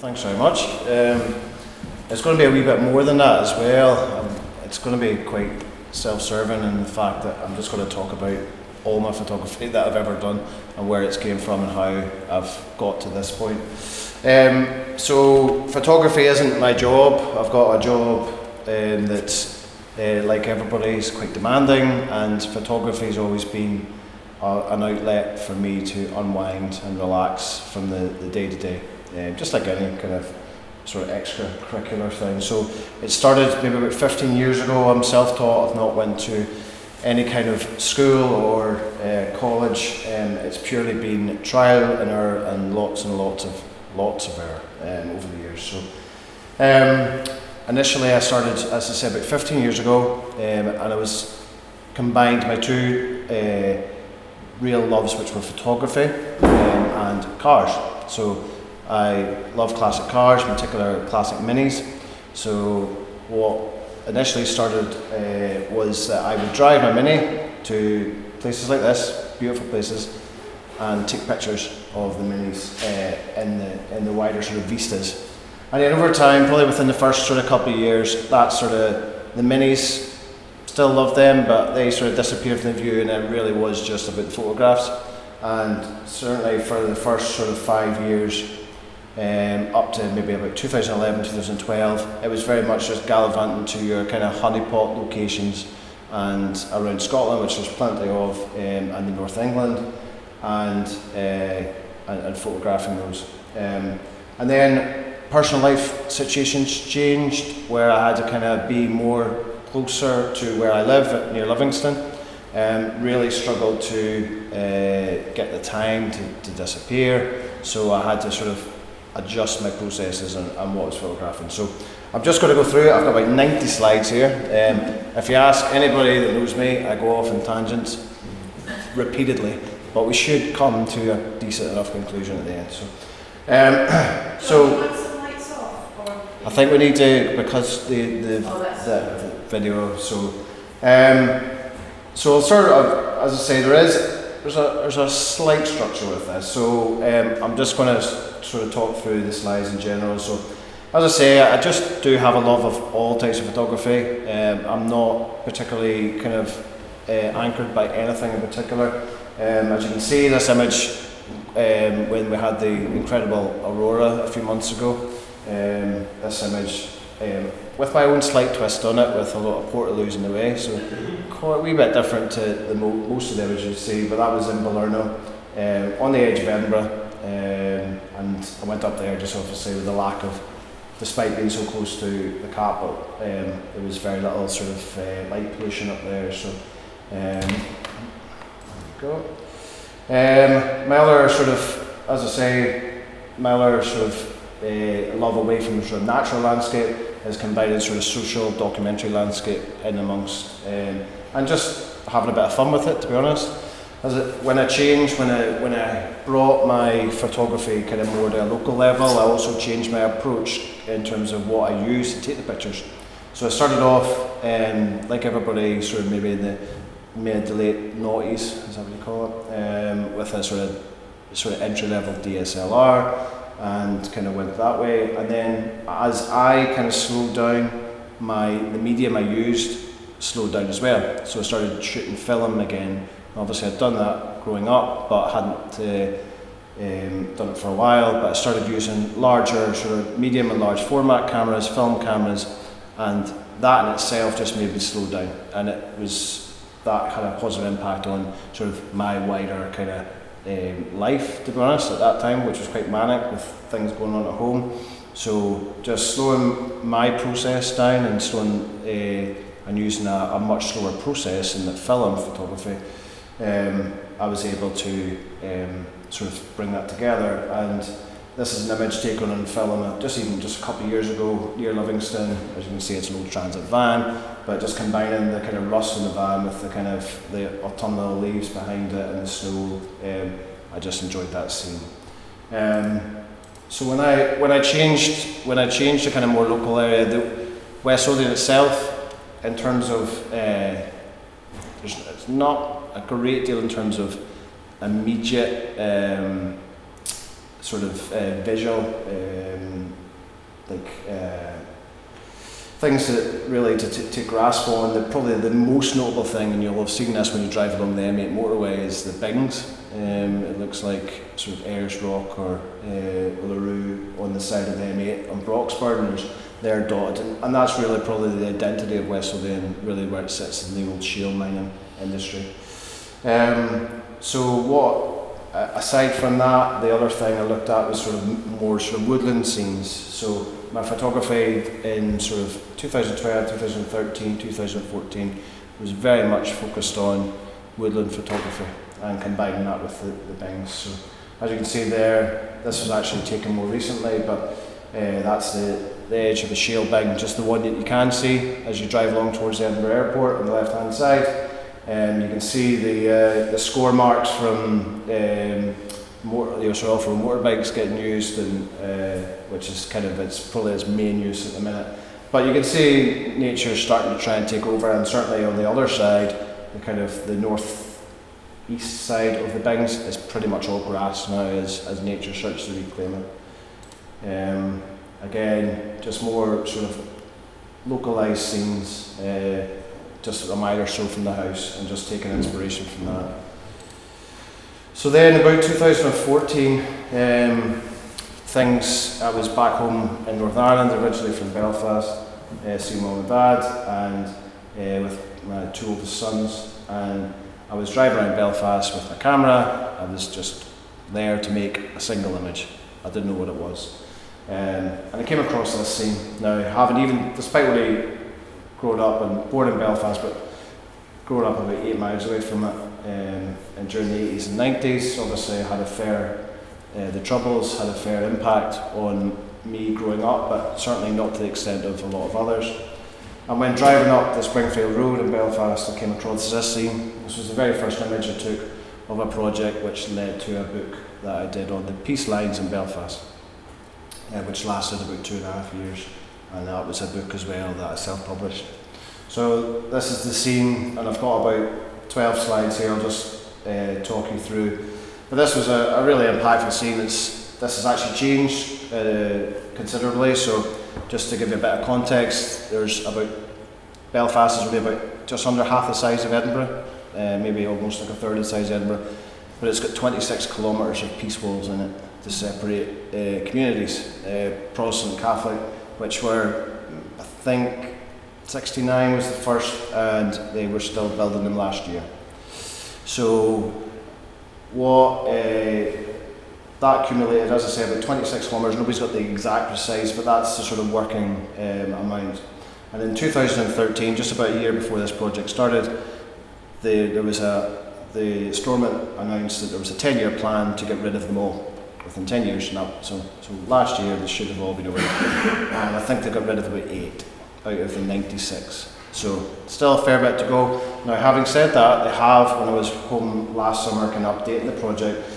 Thanks very much. It's going to be a wee bit more than that as well. It's going to be quite self-serving in the fact that I'm just going to talk about all my photography that I've ever done and where it's came from and how I've got to this point. So photography isn't my job. I've got a job that's like everybody's quite demanding, and photography's always been an outlet for me to unwind and relax from the day-to-day, just like any kind of sort of extracurricular thing. So it started maybe about 15 years ago. I'm self-taught. I've not went to any kind of school or college. It's purely been trial and error and lots of error over the years. So initially I started, as I said, about 15 years ago, and I was combined my two real loves, which were photography and cars. So I love classic cars, in particular classic minis. So what initially started was that I would drive my Mini to places like this, beautiful places, and take pictures of the Minis in the wider sort of vistas. And then over time, probably within the first sort of couple of years, that sort of, the Minis, still love them, but they sort of disappeared from the view, and it really was just about the photographs. And certainly for the first sort of 5 years, up to maybe about 2011, 2012, it was very much just gallivanting to your kind of honeypot locations and around Scotland, which there's plenty of, and the North England, and photographing those. And then personal life situations changed, where I had to kind of be more closer to where I live near Livingston. Really struggled to get the time to disappear, so I had to sort of adjust my processes and what I was photographing. So I'm just going to go through it. I've got about 90 slides here. If you ask anybody that knows me, I go off in tangents repeatedly, but we should come to a decent enough conclusion at the end. So I think we need to, because the video. So I'll sort of, as I say, there's a slight structure with this. So I'm just going to sort of talk through the slides in general. So as I say, I just do have a love of all types of photography. I'm not particularly kind of anchored by anything in particular. As you can see, this image when we had the incredible aurora a few months ago, this image with my own slight twist on it, with a lot of portaloos in the way, so quite a wee bit different to most of the images you see, but that was in Balerno, on the edge of Edinburgh, and I went up there just obviously with the lack of, despite being so close to the cap, but there was very little sort of light pollution up there, so there we go. My other sort of, as I say, my other sort of love away from the sort of natural landscape is combining sort of social documentary landscape in amongst, and just having a bit of fun with it, to be honest. When I brought my photography kind of more to a local level, I also changed my approach in terms of what I use to take the pictures. So I started off, like everybody, sort of maybe in the mid to late noughties, is that what you call it, with a sort of entry-level DSLR, and kind of went that way. And then as I kind of slowed down, the medium I used slowed down as well. So I started shooting film again. Obviously I'd done that growing up, but hadn't done it for a while. But I started using larger, sort of medium and large format cameras, film cameras, and that in itself just made me slow down. And it was, that had a positive impact on sort of my wider kind of life, to be honest, at that time, which was quite manic with things going on at home. So just slowing my process down and and using a much slower process in the film photography, I was able to sort of bring that together. And this is an image taken on film just a couple of years ago near Livingston. As you can see, it's an old transit van, but just combining the kind of rust in the van with the kind of the autumnal leaves behind it and the snow, I just enjoyed that scene. So when I changed to kind of more local area, the West Lothian itself, in terms of it's not a great deal in terms of immediate sort of visual things that really to grasp on. Probably the most notable thing, and you'll have seen this when you drive along the M8 motorway, is the bings. It looks like sort of Ayers Rock or Uluru on the side of the M8 on Broxburn. They're dotted, and that's really probably the identity of West Lothian, really where it sits in the old shale mining industry. Aside from that, the other thing I looked at was sort of more sort of woodland scenes. So my photography in sort of 2012, 2013, 2014 was very much focused on woodland photography and combining that with the bings. So as you can see there, this was actually taken more recently, but that's the edge of the shale bing, just the one that you can see as you drive along towards the Edinburgh Airport on the left hand side. You can see the score marks from motorbikes getting used, and which is kind of it's probably its main use at the minute. But you can see nature starting to try and take over, and certainly on the other side, the north east side of the bings is pretty much all grass now as nature starts to reclaim it. Again, just more sort of localised scenes. Just a mile or so from the house, and just taking inspiration from that. So then about 2014, I was back home in Northern Ireland, originally from Belfast, seeing mum and dad, and with my two oldest sons, and I was driving around Belfast with my camera. I was just there to make a single image. I didn't know what it was. And I came across this scene. Now, despite really grown up and born in Belfast, but growing up about 8 miles away from it, and during the 80s and 90s, obviously had the Troubles had a fair impact on me growing up, but certainly not to the extent of a lot of others. And when driving up the Springfield Road in Belfast, I came across this scene. This was the very first image I took of a project which led to a book that I did on the peace lines in Belfast, which lasted about 2.5 years. And that was a book as well that I self-published. So this is the scene, and I've got about 12 slides here. I'll just talk you through. But this was a really impactful scene. This has actually changed considerably. So just to give you a bit of context, Belfast is really about just under half the size of Edinburgh, maybe almost like a third of the size of Edinburgh. But it's got 26 kilometres of peace walls in it to separate communities, Protestant and Catholic, which were, I think, 69 was the first, and they were still building them last year. So what that accumulated, as I say, about 26 kilometres. Nobody's got the exact precise, but that's the sort of working amount. And in 2013, just about a year before this project started, the Stormont announced that there was a 10-year plan to get rid of them all within 10 years. So last year they should have all been away, and I think they got rid of about 8 out of the 96. So still a fair bit to go. Now, having said that, they have, when I was home last summer kind of updating the project,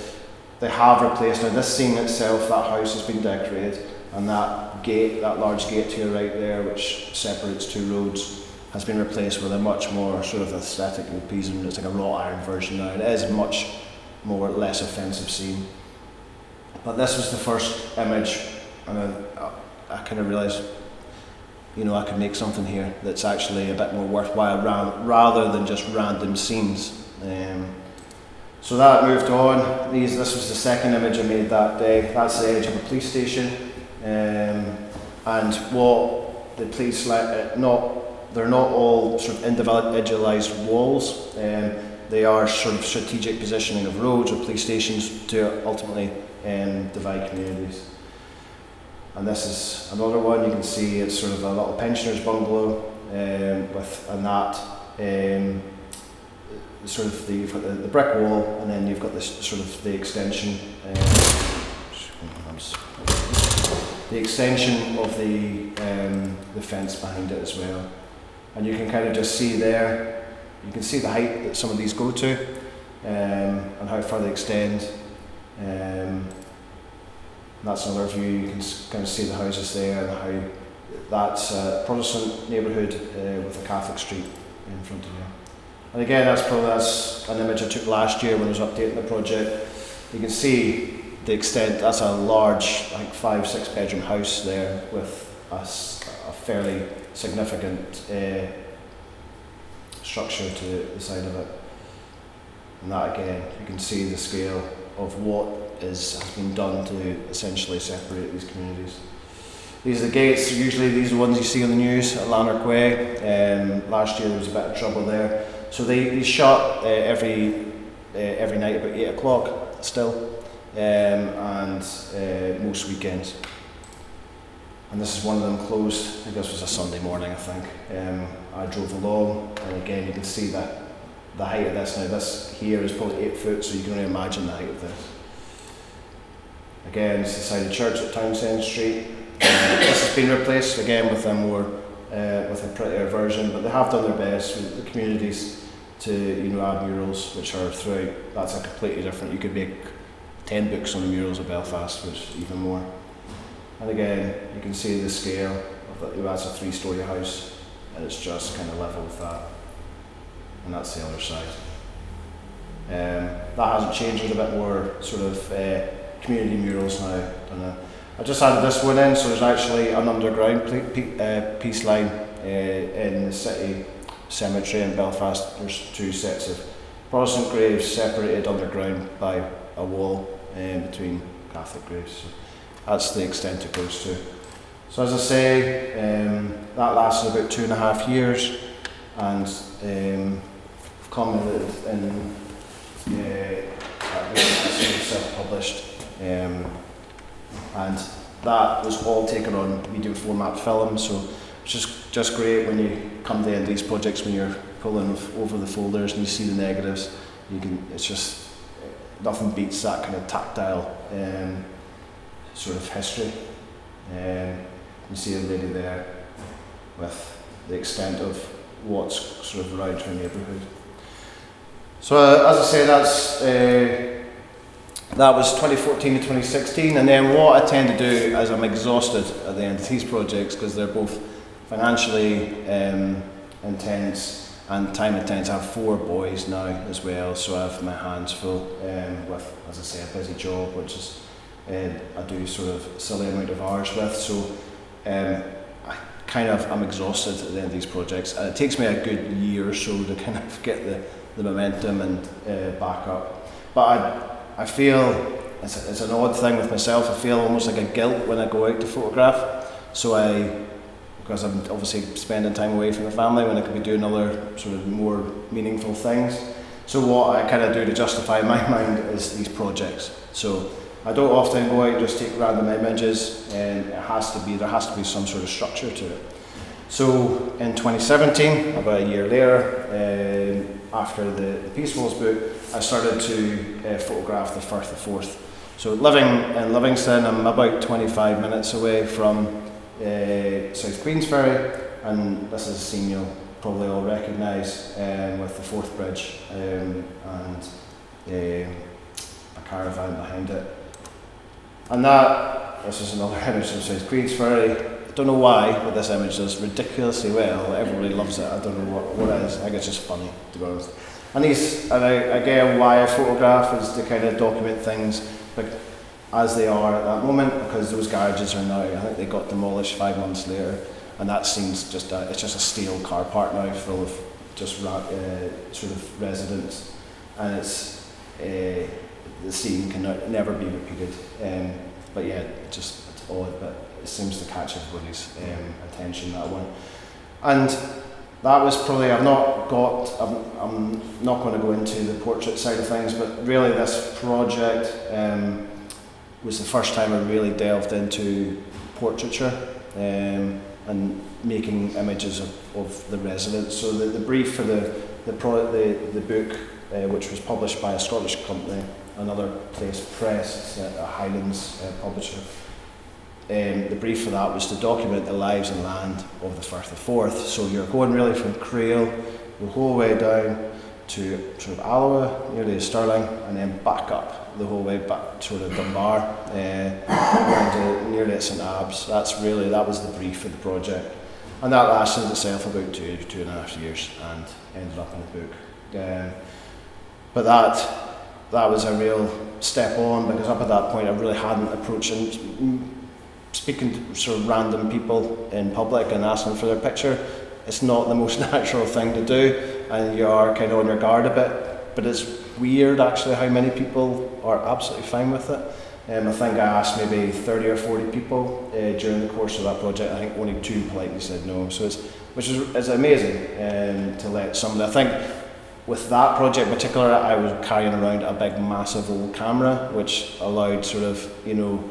they have replaced, now this scene itself, that house has been decorated, and that gate, that large gate to your right there, which separates two roads, has been replaced with a much more sort of aesthetically pleasing, it's like a wrought iron version now. It is a much more less offensive scene. But this was the first image, and I kind of realised, I could make something here that's actually a bit more worthwhile rather than just random scenes. So that moved on. This was the second image I made that day. That's the edge of a police station. And what the police, they're not all sort of individualised walls. They are sort of strategic positioning of roads or police stations to ultimately divide communities. And this is another one. You can see it's sort of a little pensioners bungalow you've got the brick wall, and then you've got this sort of the extension of the fence behind it as well. And you can kind of just see there, you can see the height that some of these go to, and how far they extend. That's another view. You can kind of see the houses there, and how that's a Protestant neighbourhood with a Catholic street in front of you. And again, that's an image I took last year when I was updating the project. You can see the extent, that's a large, I think 5-6 bedroom house there with a fairly significant structure to the side of it. And that again, you can see the scale of what has been done to essentially separate these communities. These are the gates, usually these are the ones you see on the news at Lanark. Last year there was a bit of trouble there. So they shut every night about 8 o'clock still, and most weekends. And this is one of them closed. I think this was a Sunday morning, I think. I drove along, and again you can see that the height of this now. This here is probably 8 foot, so you can only imagine the height of this. Again, it's the side of the church at Townsend Street. This has been replaced again with a more with a prettier version, but they have done their best with the communities to add murals which are throughout. That's a completely different. You could make 10 books on the murals of Belfast, which is even more. And again, you can see the scale of that. That's a 3-story house, and it's just kind of level with that. And that's the other side. That hasn't changed. There's a bit more sort of community murals now. I just added this one in, so there's actually an underground peace line in the city cemetery in Belfast. There's 2 sets of Protestant graves separated underground by a wall between Catholic graves. So that's the extent it goes to. So as I say, that lasted about 2.5 years, and I've commented in self-published, and that was all taken on medium format film. So it's just great when you come to the end of these projects, when you're pulling over the folders and you see the negatives. It's just nothing beats that kind of tactile sort of history. You see a lady there with the extent of what's sort of around her neighbourhood. So as I say, that was 2014 to 2016, and then what I tend to do is I'm exhausted at the end of these projects because they're both financially intense and time intense. I have 4 boys now as well, so I have my hands full with, as I say, a busy job, which is I do sort of silly amount of hours with. So I'm exhausted at the end of these projects, and it takes me a good year or so to kind of get the momentum and back up. But I feel it's an odd thing with myself. I feel almost like a guilt when I go out to photograph. Because I'm obviously spending time away from the family when I could be doing other sort of more meaningful things. So what I kind of do to justify my mind is these projects. So I don't often go out and just take random images, and there has to be some sort of structure to it. So in 2017, about a year later, after the Peace Walls book, I started to photograph the Firth of Forth. So living in Livingston, I'm about 25 minutes away from South Queensferry, and this is a scene you'll probably all recognise with the Forth Bridge and a caravan behind it. And this is another image from South Queensferry. I don't know why, but this image does ridiculously well. Everybody loves it. I don't know what it is. I think it's just funny, to be honest. And again, why I photograph is to kind of document things as they are at that moment, because those garages are now, I think they got demolished 5 months later, and that scene's it's just a steel car park now full of just sort of residents, and the scene can never be repeated. But yeah, it's odd, but it seems to catch everybody's attention, that one. And that was probably, I'm not going to go into the portrait side of things, but really this project was the first time I really delved into portraiture and making images of the residents. So the brief for the book, which was published by a Scottish company, another place press, a Highlands publisher. The brief for that was to document the lives and land of the Firth of Forth. So you're going really from Crail the whole way down to sort of Alloa, nearly Stirling, and then back up the whole way back sort of Dunbar, around nearly at St Abbs. That was the brief for the project, and that lasted itself about 2.5 years and ended up in the book. But that was a real step on, because up at that point I really hadn't approached and speaking to sort of random people in public and asking for their picture. It's not the most natural thing to do, and you are kind of on your guard a bit, but it's weird actually how many people are absolutely fine with it. I think I asked maybe 30 or 40 people during the course of that project. I think only 2 politely said no, so which is amazing to let somebody. I think with that project in particular, I was carrying around a big massive old camera, which allowed sort of, you know,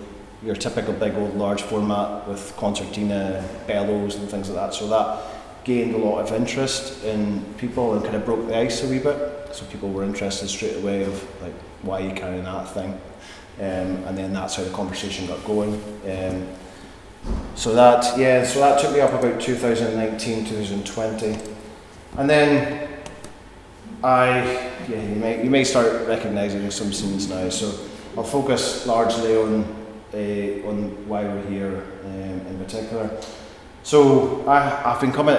your typical big old large format with concertina, bellows and things like that. So that gained a lot of interest in people and kind of broke the ice a wee bit. So people were interested straight away of like, why are you carrying that thing? And then that's how the conversation got going. So that took me up about 2019, 2020. And then you may start recognising some scenes now. So I'll focus largely on why we're here in particular. So I've been coming.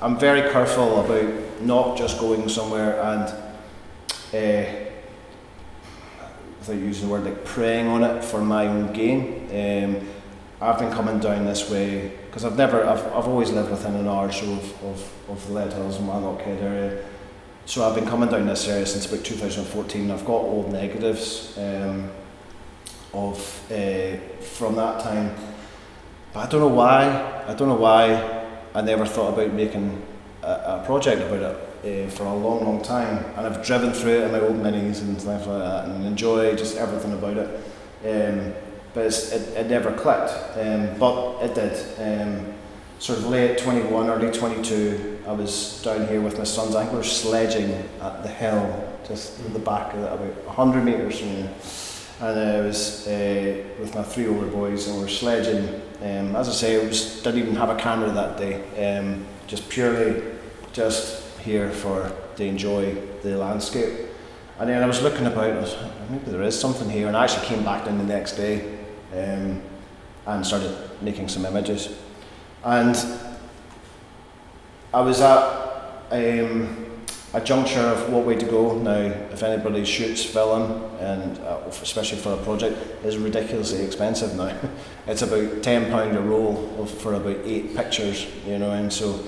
I'm very careful about not just going somewhere and without using the word like preying on it for my own gain. I've been coming down this way because I've always lived within an hour or so of the Leadhills and Wanlockhead area. So I've been coming down this area since about 2014. I've got old negatives from that time, but I don't know why I never thought about making a project about it for a long time, and I've driven through it in my old minis and stuff like that and enjoy just everything about it, but it never clicked, but it did. Sort of late 21, early 22, I was down here with my sons. I think we were sledging at the hill just in the back of it, about 100 metres from here. And I was with my 3 older boys and we were sledging. As I say, didn't even have a camera that day, just purely here to enjoy the landscape. And then I was looking about, and I was like, maybe there is something here, and I actually came back down the next day and started making some images. And I was at a juncture of what way to go now. If anybody shoots film, and especially for a project, it's ridiculously expensive now. It's about £10 a roll for about 8 pictures, you know, and so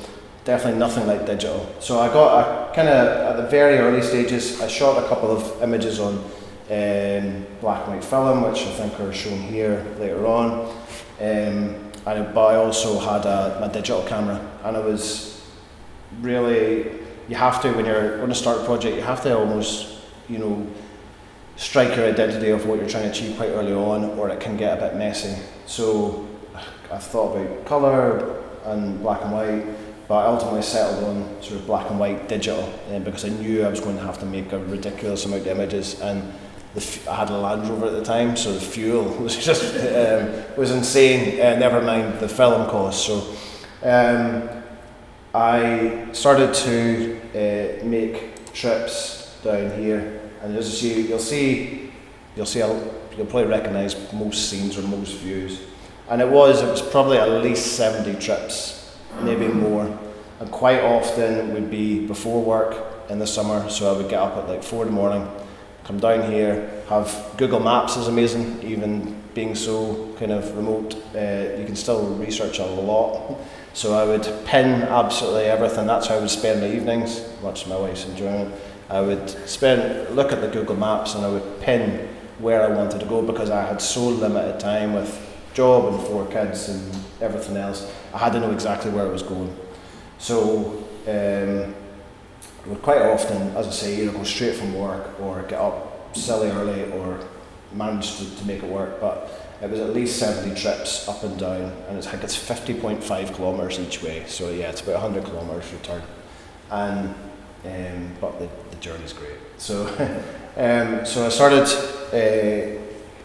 definitely nothing like digital. So I at the very early stages, I shot a couple of images on black and white film, which I think are shown here later on. But I also had my digital camera, and it was really, you have to, when you're going to start a project, you have to almost, you know, strike your identity of what you're trying to achieve quite early on, or it can get a bit messy. So I thought about colour and black and white, but I ultimately settled on sort of black and white digital, because I knew I was going to have to make a ridiculous amount of images, and I had a Land Rover at the time, so the fuel was just was insane. Never mind the film cost. So I started to make trips down here, and as you'll probably recognise most scenes or most views. And it was probably at least 70 trips, maybe more. And quite often it would be before work in the summer, so I would get up at like 4 in the morning, come down here, have Google Maps is amazing, even being so kind of remote, you can still research a lot. So I would pin absolutely everything. That's how I would spend my evenings, much to my wife's enjoyment. I would look at the Google Maps and I would pin where I wanted to go, because I had so limited time with job and 4 kids and everything else. I had to know exactly where I was going. So would quite often, as I say, either go straight from work or get up silly early or manage to make it work. But it was at least 70 trips up and down, and I think it's 50.5 kilometres each way. So yeah, it's about 100 kilometres return. And but the journey's great. So so I started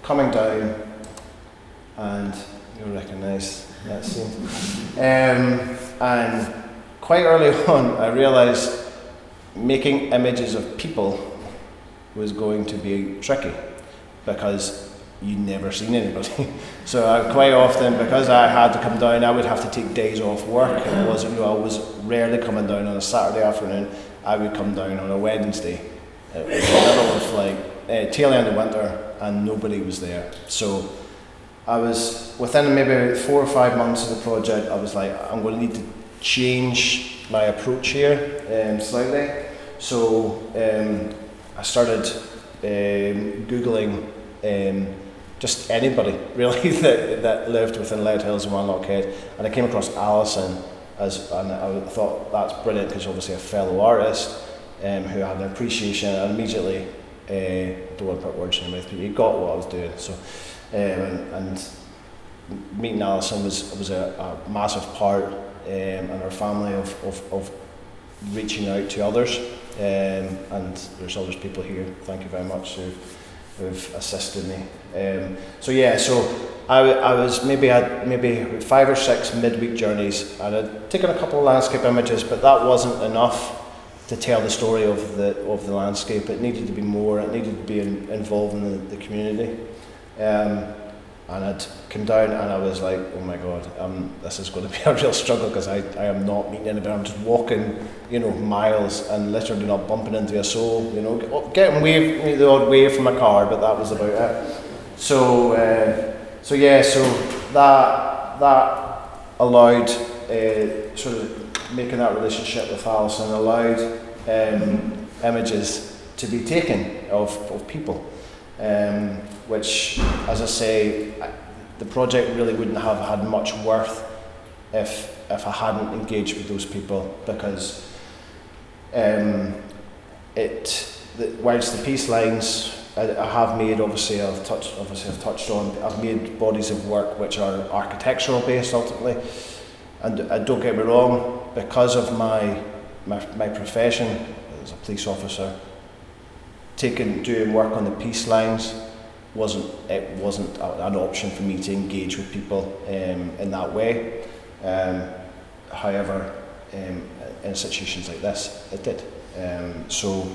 coming down, and you'll recognise that scene. And quite early on, I realised making images of people was going to be tricky, because you'd never seen anybody. So quite often, because I had to come down, I would have to take days off work. I was rarely coming down on a Saturday afternoon. I would come down on a Wednesday, It was the middle of like tail end of winter, and nobody was there. So I was within maybe 4 or 5 months of the project. I was like, I'm going to need to change my approach here slightly. So I started Googling just anybody really that lived within Leadhills and Wanlockhead, and I came across Alison and I thought that's brilliant because obviously a fellow artist who had an appreciation, and immediately don't want to put words in your mouth, but he got what I was doing. So and meeting Alison was a massive part in our family of reaching out to others, and there's other people here, thank you very much, who've assisted me. So I was maybe 5 or 6 midweek journeys, and I'd taken a couple of landscape images, but that wasn't enough to tell the story of the landscape. It needed to be more. It needed to be involved in the community. And I'd come down and I was like, oh my God, this is going to be a real struggle because I am not meeting anybody. I'm just walking, miles and literally not bumping into a soul. Getting the odd wave from a car, but that was about it. So that allowed sort of making that relationship with Alison allowed images to be taken of people. Which, as I say, the project really wouldn't have had much worth if I hadn't engaged with those people, because whilst the peace lines I have made, I've touched on, I've made bodies of work which are architectural based ultimately, and don't get me wrong, because of my profession as a police officer, doing work on the peace lines wasn't an option for me to engage with people in that way. However, in situations like this, it did. So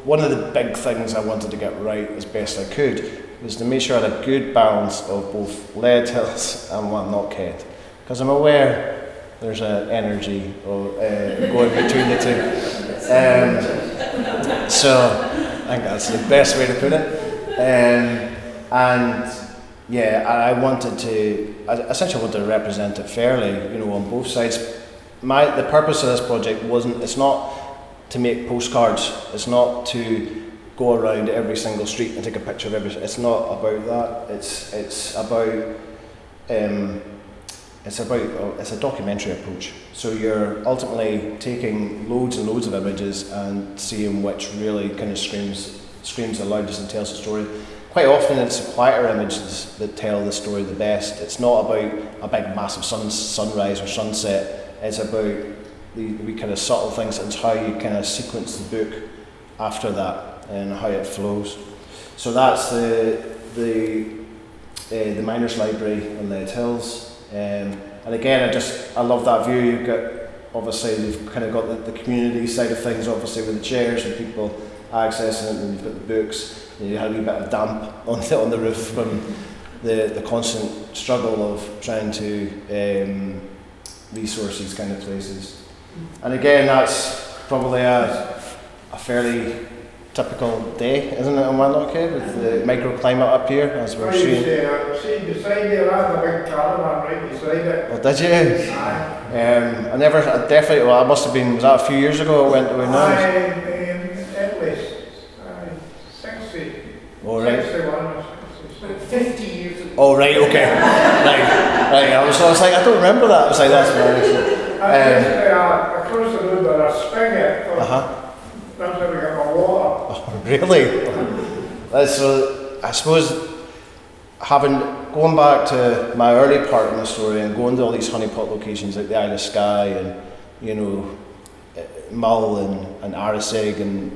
one of the big things I wanted to get right as best I could was to make sure I had a good balance of both Leadhills and Wanlockhead, because I'm aware there's an energy going between the two. So I think that's the best way to put it. I essentially wanted to represent it fairly, on both sides. The purpose of this project it's not to make postcards. It's not to go around every single street and take a picture of every. It's not about that. It's a documentary approach. So you're ultimately taking loads and loads of images and seeing which really kind of screams the loudest and tells the story. Quite often it's the quieter images that tell the story the best. It's not about a big massive sunrise or sunset. It's about the kind of subtle things, and how you kind of sequence the book after that and how it flows. So that's the Miners' Library in Leadhills. And again, I love that view. You've got, obviously, you've kind of got the community side of things, obviously, with the chairs and people accessing it, and you've got the books, and you had a wee bit of damp on the roof from the constant struggle of trying to resource these kind of places. And again, that's probably a fairly typical day, isn't it, in Wanlockhead, with the microclimate up here, as we're seeing. See beside there, I had a big caravan right beside it. Oh, did you? Aye. I must have been, was that a few years ago I went to at least 60. Oh, right. 61 or 60. 50 years ago. Oh, right, okay. right. I was like, I don't remember that. I was like, that's very across the road there, a spigot. That's how we get my water. Oh, really? So I suppose going back to my early part of the story and going to all these honeypot locations like the Isle of Skye and Mull and Arisig and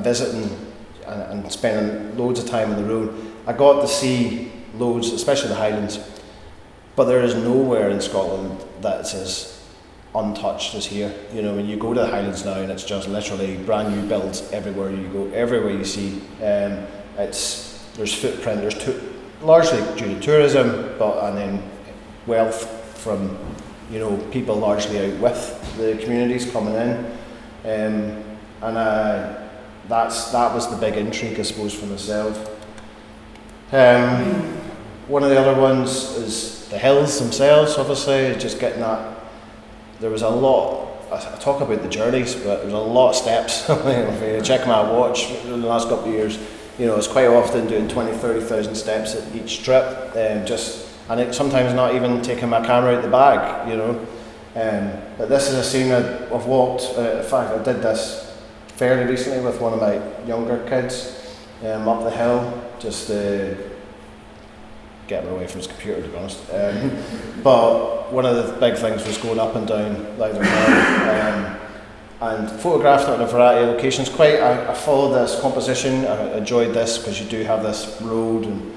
visiting and spending loads of time on the road, I got to see loads, especially the Highlands, but there is nowhere in Scotland that's as untouched as here. When you go to the Highlands now, and it's just literally brand new builds everywhere you go, everywhere you see. There's footprint. There's largely due to tourism, and then wealth from you know, people largely out with the communities coming in, and that was the big intrigue, I suppose, for myself. One of the other ones is the hills themselves, obviously, just getting that. There was a lot, I talk about the journeys, but there was a lot of steps. If you check my watch in the last couple of years, you know, it's quite often doing 20, 30,000 steps at each trip, and sometimes not even taking my camera out the bag, you know. But this is a scene I've walked, in fact I did this fairly recently with one of my younger kids, up the hill, just getting away from his computer, to be honest. But one of the big things was going up and down Leadhills Hill, and photographed it in a variety of locations. I followed this composition. I enjoyed this because you do have this road and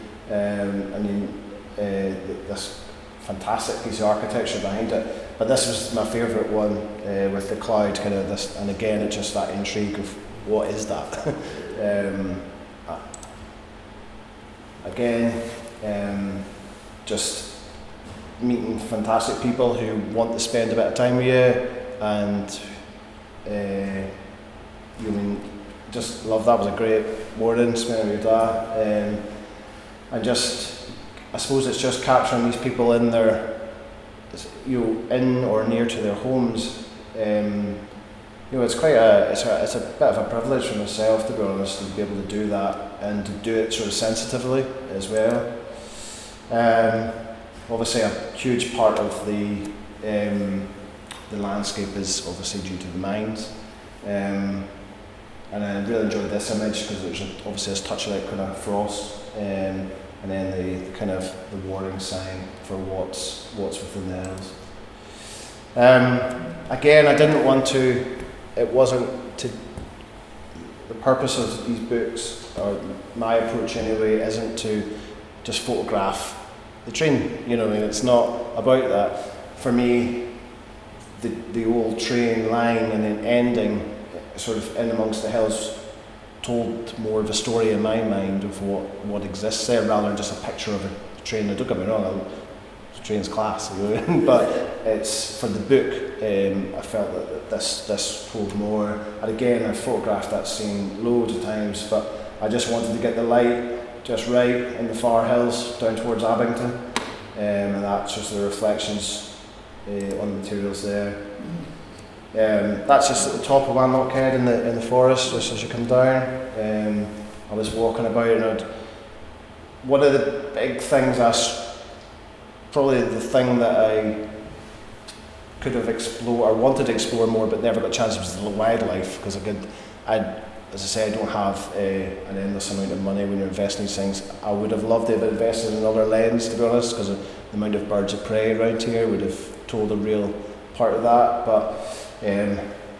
this fantastic piece of architecture behind it. But this was my favourite one, with the cloud kind of this, and again it's just that intrigue of what is that. Just meeting fantastic people who want to spend a bit of time with you, and just love that. Was a great morning spending with your dad, and just, I suppose it's just capturing these people in their, you know, in or near to their homes. You know, it's a bit of a privilege for myself, to be honest, to be able to do that and to do it sort of sensitively as well. Obviously, a huge part of the landscape is obviously due to the mines, and I really enjoyed this image because there's obviously this touch of like kind of frost, and then the kind of the warning sign for what's within the hills. Again, I didn't want to. It wasn't to. The purpose of these books, or my approach anyway, isn't to just photograph the train. You know, I mean, it's not about that. For me, the old train line and then ending sort of in amongst the hills told more of a story in my mind of what exists there, rather than just a picture of a train. Now, don't get me wrong, the train's class, you know, but it's for the book. I felt that this told more. And again, I photographed that scene loads of times, but I just wanted to get the light just right in the far hills down towards Abington, and that's just the reflections on the materials there. That's just at the top of Wanlockhead in the forest, just as you come down. I was walking about, and one of the big things, probably the thing that I could have explored or wanted to explore more but never got a chance, was the wildlife, because as I say, I don't have an endless amount of money when you're investing in these things. I would have loved to have invested in another lens, to be honest, because the amount of birds of prey around here would have told a real part of that. But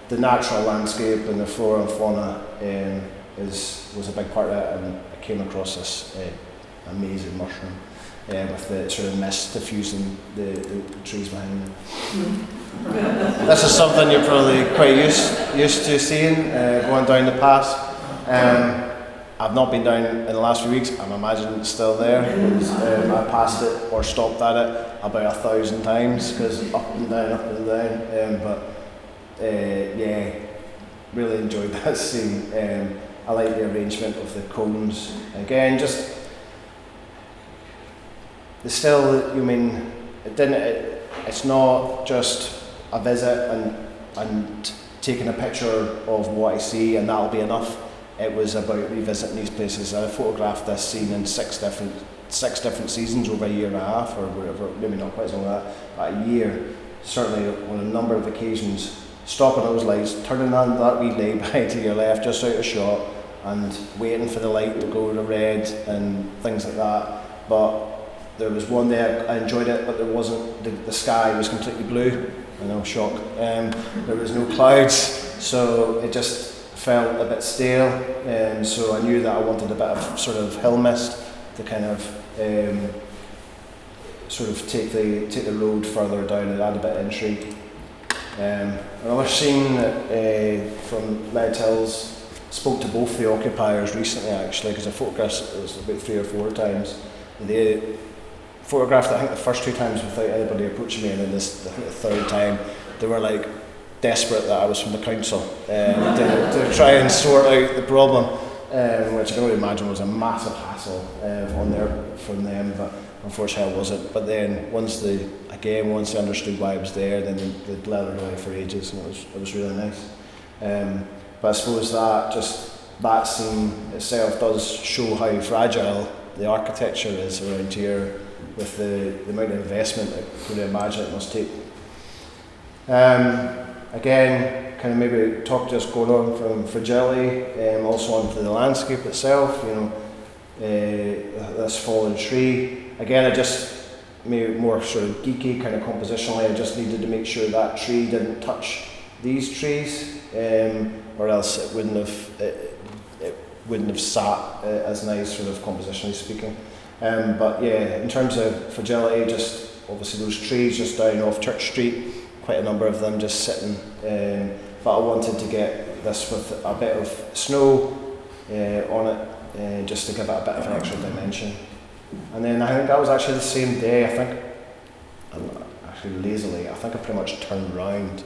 the natural landscape and the flora and fauna was a big part of it, and I came across this amazing mushroom with the sort of mist diffusing the trees behind me. This is something you're probably quite used to seeing going down the pass. I've not been down in the last few weeks. I'm imagining it's still there. I passed it or stopped at it about 1,000 times, because up and down. Yeah, really enjoyed that scene. I like the arrangement of the cones. Again, just the still. You mean it's not just a visit and taking a picture of what I see and that'll be enough. It was about revisiting these places. I photographed this scene in six different seasons over a year and a half, or whatever, maybe not quite so long as that, but a year. Certainly on a number of occasions, stopping those lights, turning on that wee lay-by to your left, just out of shot, and waiting for the light to go to red and things like that. But there was one day I enjoyed it, but there wasn't, the sky was completely blue. I know, shock. There was no clouds, so it just felt a bit stale, so I knew that I wanted a bit of sort of hill mist to kind of sort of take the road further down and add a bit of intrigue. Another scene from Leadhills, spoke to both the occupiers recently actually, because I photographed it about 3 or 4 times. photographed it, I think the first 2 times without anybody approaching me, and then this, I think the third time, they were like desperate that I was from the council to try and sort out the problem, which I can only imagine was a massive hassle from them, but unfortunately I wasn't. But then once they understood why I was there, then they leathered away for ages, and it was really nice. But I suppose that scene itself does show how fragile the architecture is around here, with the amount of investment I could imagine it must take. Again, kind of maybe talk just going on from fragility, also onto the landscape itself, this fallen tree. Again, I just maybe more sort of geeky kind of compositionally, I just needed to make sure that tree didn't touch these trees, or else it wouldn't have sat as nice, sort of compositionally speaking. But yeah, in terms of fragility, just obviously those trees just down off Church Street, quite a number of them just sitting, but I wanted to get this with a bit of snow on it, just to give it a bit of an extra dimension. And then I think that was actually the same day, I think I pretty much turned round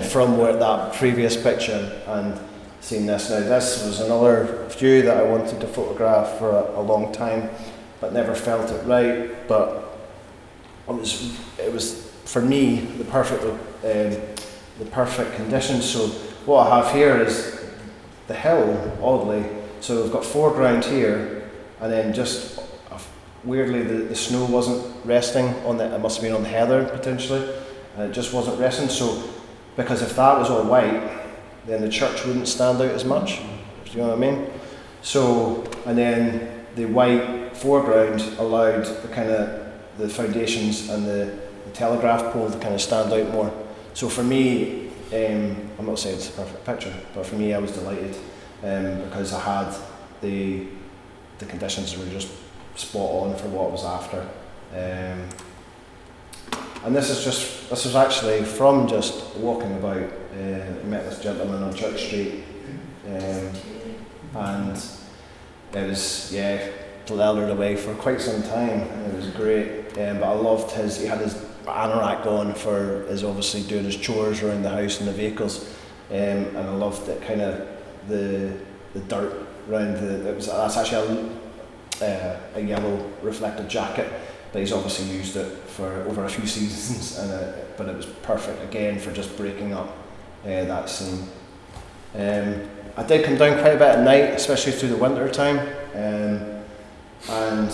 from that previous picture and seen this. Now this was another view that I wanted to photograph for a long time, but never felt it right. But it was for me the perfect conditions. So what I have here is the hill, oddly. So we've got foreground here, and then just weirdly the snow wasn't resting on it must have been on the heather potentially, and it just wasn't resting. So because if that was all white, then the church wouldn't stand out as much. Do you know what I mean? So, and then the white foreground allowed the foundations and the telegraph pole to kind of stand out more. So for me, I'm not saying it's a perfect picture, but for me I was delighted, because I had the conditions were just spot on for what I was after. And this was actually from just walking about. I met this gentleman on Church Street, and it was, leathered away for quite some time. It was great, but I loved he had his anorak on for his obviously doing his chores around the house and the vehicles, and I loved it kind of the dirt around that's actually a yellow reflective jacket, but he's obviously used it for over a few seasons, but it was perfect again for just breaking up that scene. I did come down quite a bit at night, especially through the winter time, and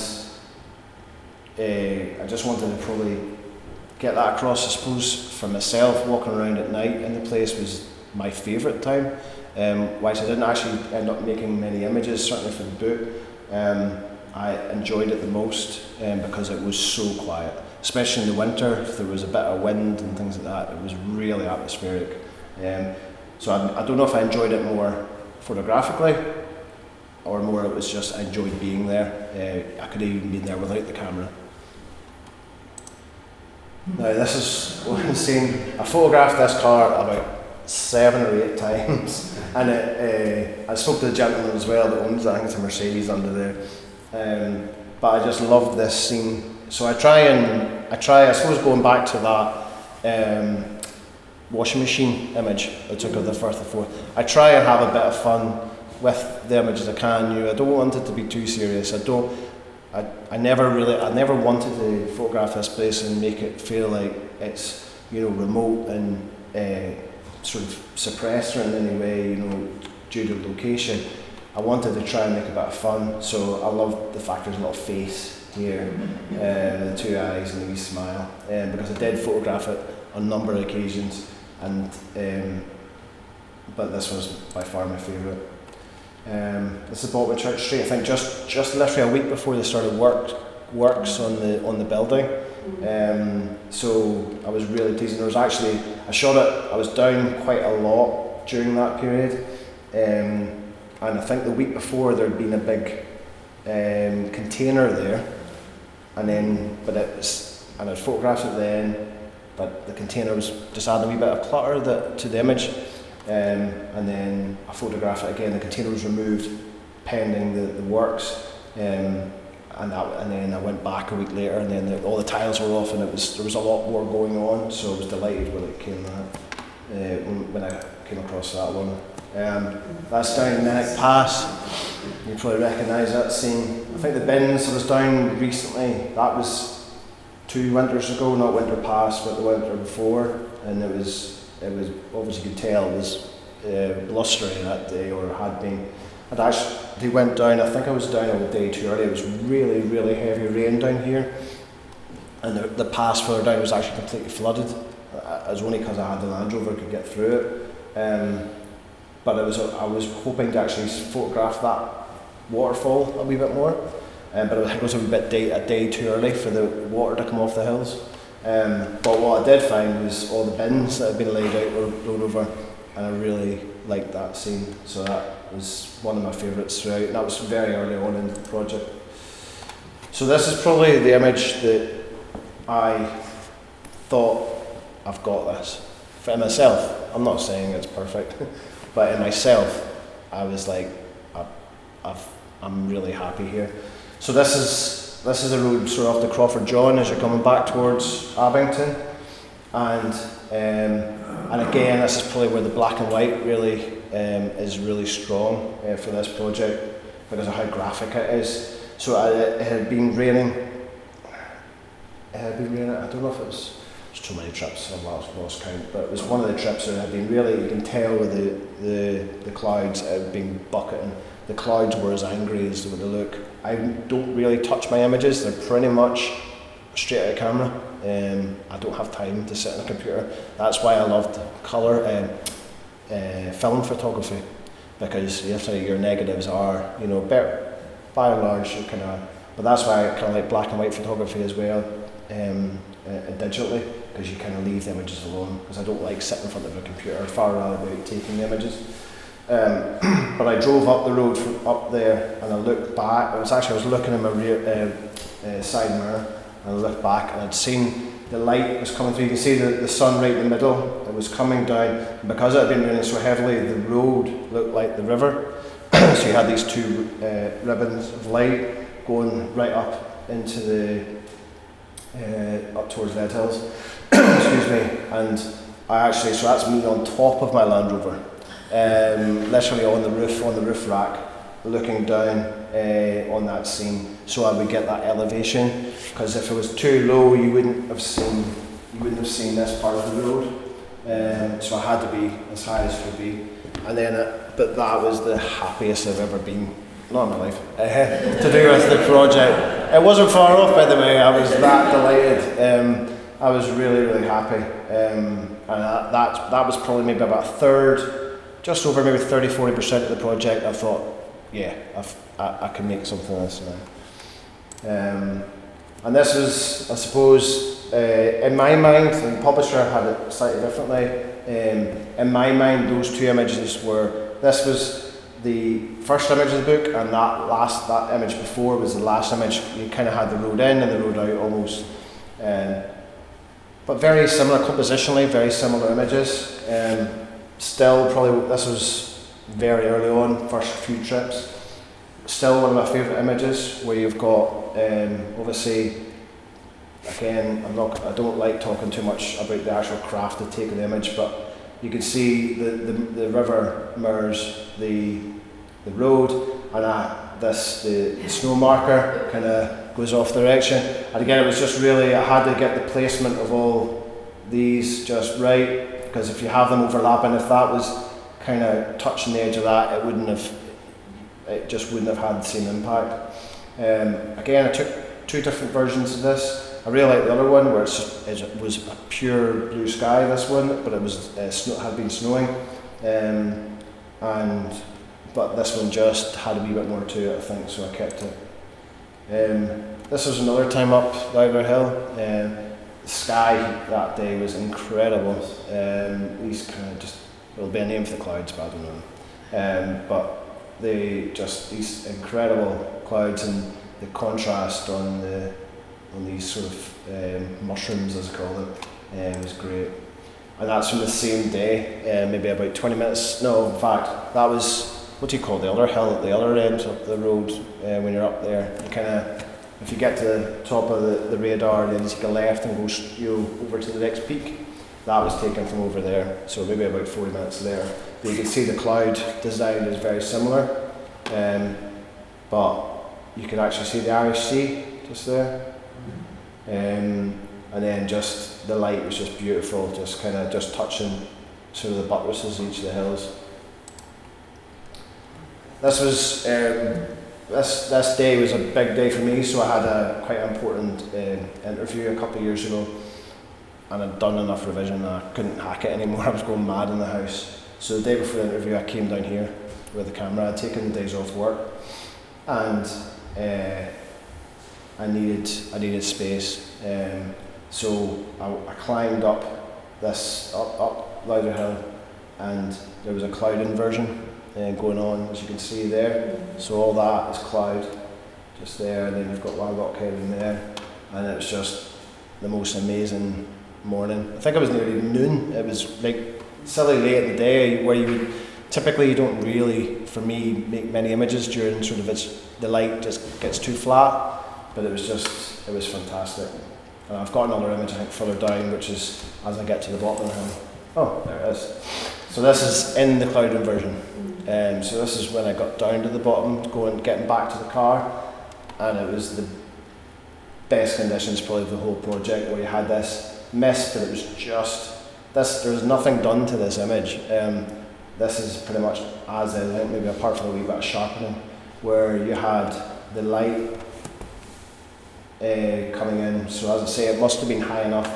I just wanted to probably get that across. I suppose for myself, walking around at night in the place was my favourite time, whilst I didn't actually end up making many images, certainly for the book. I enjoyed it the most because it was so quiet, especially in the winter. If there was a bit of wind and things like that, it was really atmospheric. So I don't know if I enjoyed it more photographically, or more it was just I enjoyed being there. I could have even been there without the camera. Now this is what I'm seeing. I photographed this car about 7 or 8 times, and I spoke to the gentleman as well that owns it. I think it's a Mercedes under there. But I just loved this scene. So I suppose going back to that washing machine image I took of the Firth of Forth, I try and have a bit of fun with the images I can. I don't want it to be too serious. I never wanted to photograph this place and make it feel like it's remote and sort of suppressed in any way, due to location. I wanted to try and make a bit of fun, so I loved the fact there's a little face here, the 2 eyes and the wee smile, because I did photograph it on a number of occasions, and but this was by far my favourite. This is Baldwin Church Street. I think just literally a week before they started works on the building. So I was really pleased. There was actually I was down quite a lot during that period, and I think the week before there'd been a big container there, and I'd photographed it then, but the container was just adding a wee bit of clutter to the image. And then I photographed it again. The container was removed pending the works, and then I went back a week later, and then all the tiles were off, and there was a lot more going on. So I was delighted when it came when I came across that one. That's down Nennick Pass. You probably recognise that scene. I think the bins I was down recently. That was 2 winters ago, not winter past, but the winter before, and it was obviously you could tell it was blustery that day, or had been. I'd actually went down. I think I was down a day too early. It was really, really heavy rain down here, and the pass further down was actually completely flooded. It was only because I had the Land Rover could get through it. But I was hoping to actually photograph that waterfall a wee bit more. But I think it was a day too early for the water to come off the hills. But what I did find was all the bins that had been laid out were rode over, and I really liked that scene. So that was one of my favourites throughout, and that was very early on in the project. So this is probably the image that I thought, I've got this. For myself, I'm not saying it's perfect, but in myself, I was like, I'm really happy here. So this is the road sort of off the Crawford John as you're coming back towards Abington, and again, this is probably where the black and white really is really strong for this project because of how graphic it is. So it had been raining. I don't know if it was too many trips. I've lost count, but it was one of the trips that had been really. You can tell with the clouds it had been bucketing. The clouds were as angry as they would look. I don't really touch my images. They're pretty much straight out of camera. I don't have time to sit on a computer. That's why I loved colour film photography, because your negatives are, better by and large, but that's why I kind of like black and white photography as well, digitally, because you kind of leave the images alone, because I don't like sitting in front of a computer, far rather about taking the images. But I drove up the road from up there, and I looked back. I was looking in my rear side mirror, and I looked back, and I'd seen the light was coming through. You can see the sun right in the middle. It was coming down, and because it had been raining so heavily, the road looked like the river. So you had these two ribbons of light going right up into up towards Leadhills. Excuse me. And so that's me on top of my Land Rover. Literally on the roof rack, looking down on that scene, so I would get that elevation. Because if it was too low, you wouldn't have seen this part of the road. So I had to be as high as could be. And then, but that was the happiest I've ever been, not in my life, to do with the project. It wasn't far off, by the way. I was that delighted. I was really, really happy, and that was probably maybe about a third. Just over maybe 30-40% of the project. I thought, yeah, I can make something of this now. And this was, I suppose, in my mind, the publisher had it slightly differently. In my mind, those two images this was the first image of the book, and that image before was the last image. You kind of had the road in and the road out almost. But very similar compositionally, very similar images. Still, probably this was very early on, first few trips. Still one of my favourite images, where you've got obviously, again, I don't like talking too much about the actual craft of taking the image, but you can see the river mirrors the road, and the snow marker kind of goes off direction. And again, it was just really, I had to get the placement of all these just right. Because if you have them overlapping, if that was kind of touching the edge of that, it just wouldn't have had the same impact. Again, I took two different versions of this. I really like the other one where it was a pure blue sky. This one, but it was had been snowing, but this one just had a wee bit more to it, I think. So I kept it. This was another time up Leadhills Hill. The sky that day was incredible. These kind of there'll be a name for the clouds, but I don't know. But these incredible clouds, and the contrast on these sort of mushrooms, as I call them, was great. And that's from the same day, maybe about 20 minutes. No, in fact, that was, what do you call the other hill at the other end of the road when you're up there? You kind of If you get to the top of the radar, then you take a left and go over to the next peak. That was taken from over there, so maybe about 40 minutes there. But you can see the cloud design is very similar, but you can actually see the Irish Sea just there. And then just the light was just beautiful, just kind of just touching sort of the buttresses of each of the hills. This was this day was a big day for me, so I had a quite important interview a couple of years ago, and I'd done enough revision and I couldn't hack it anymore. I was going mad in the house. So the day before the interview, I came down here with the camera. I'd taken the days off work, and I needed space. So I climbed up Leadhills, and there was a cloud inversion going on, as you can see there. So all that is cloud, just there, and then you've got Wanlockhead in there, and it was just the most amazing morning. I think it was nearly noon. It was like silly late in the day, where typically you don't really, for me, make many images during sort of the light just gets too flat, but it was fantastic. And I've got another image I think further down, which is as I get to the bottom of the hill. Oh, there it is. So this is in the cloud inversion. So this is when I got down to the bottom, getting back to the car, and it was the best conditions probably of the whole project, where you had this mist, but it was just this. There was nothing done to this image. This is pretty much as I went, maybe apart from a wee bit of sharpening, where you had the light coming in. So as I say, it must have been high enough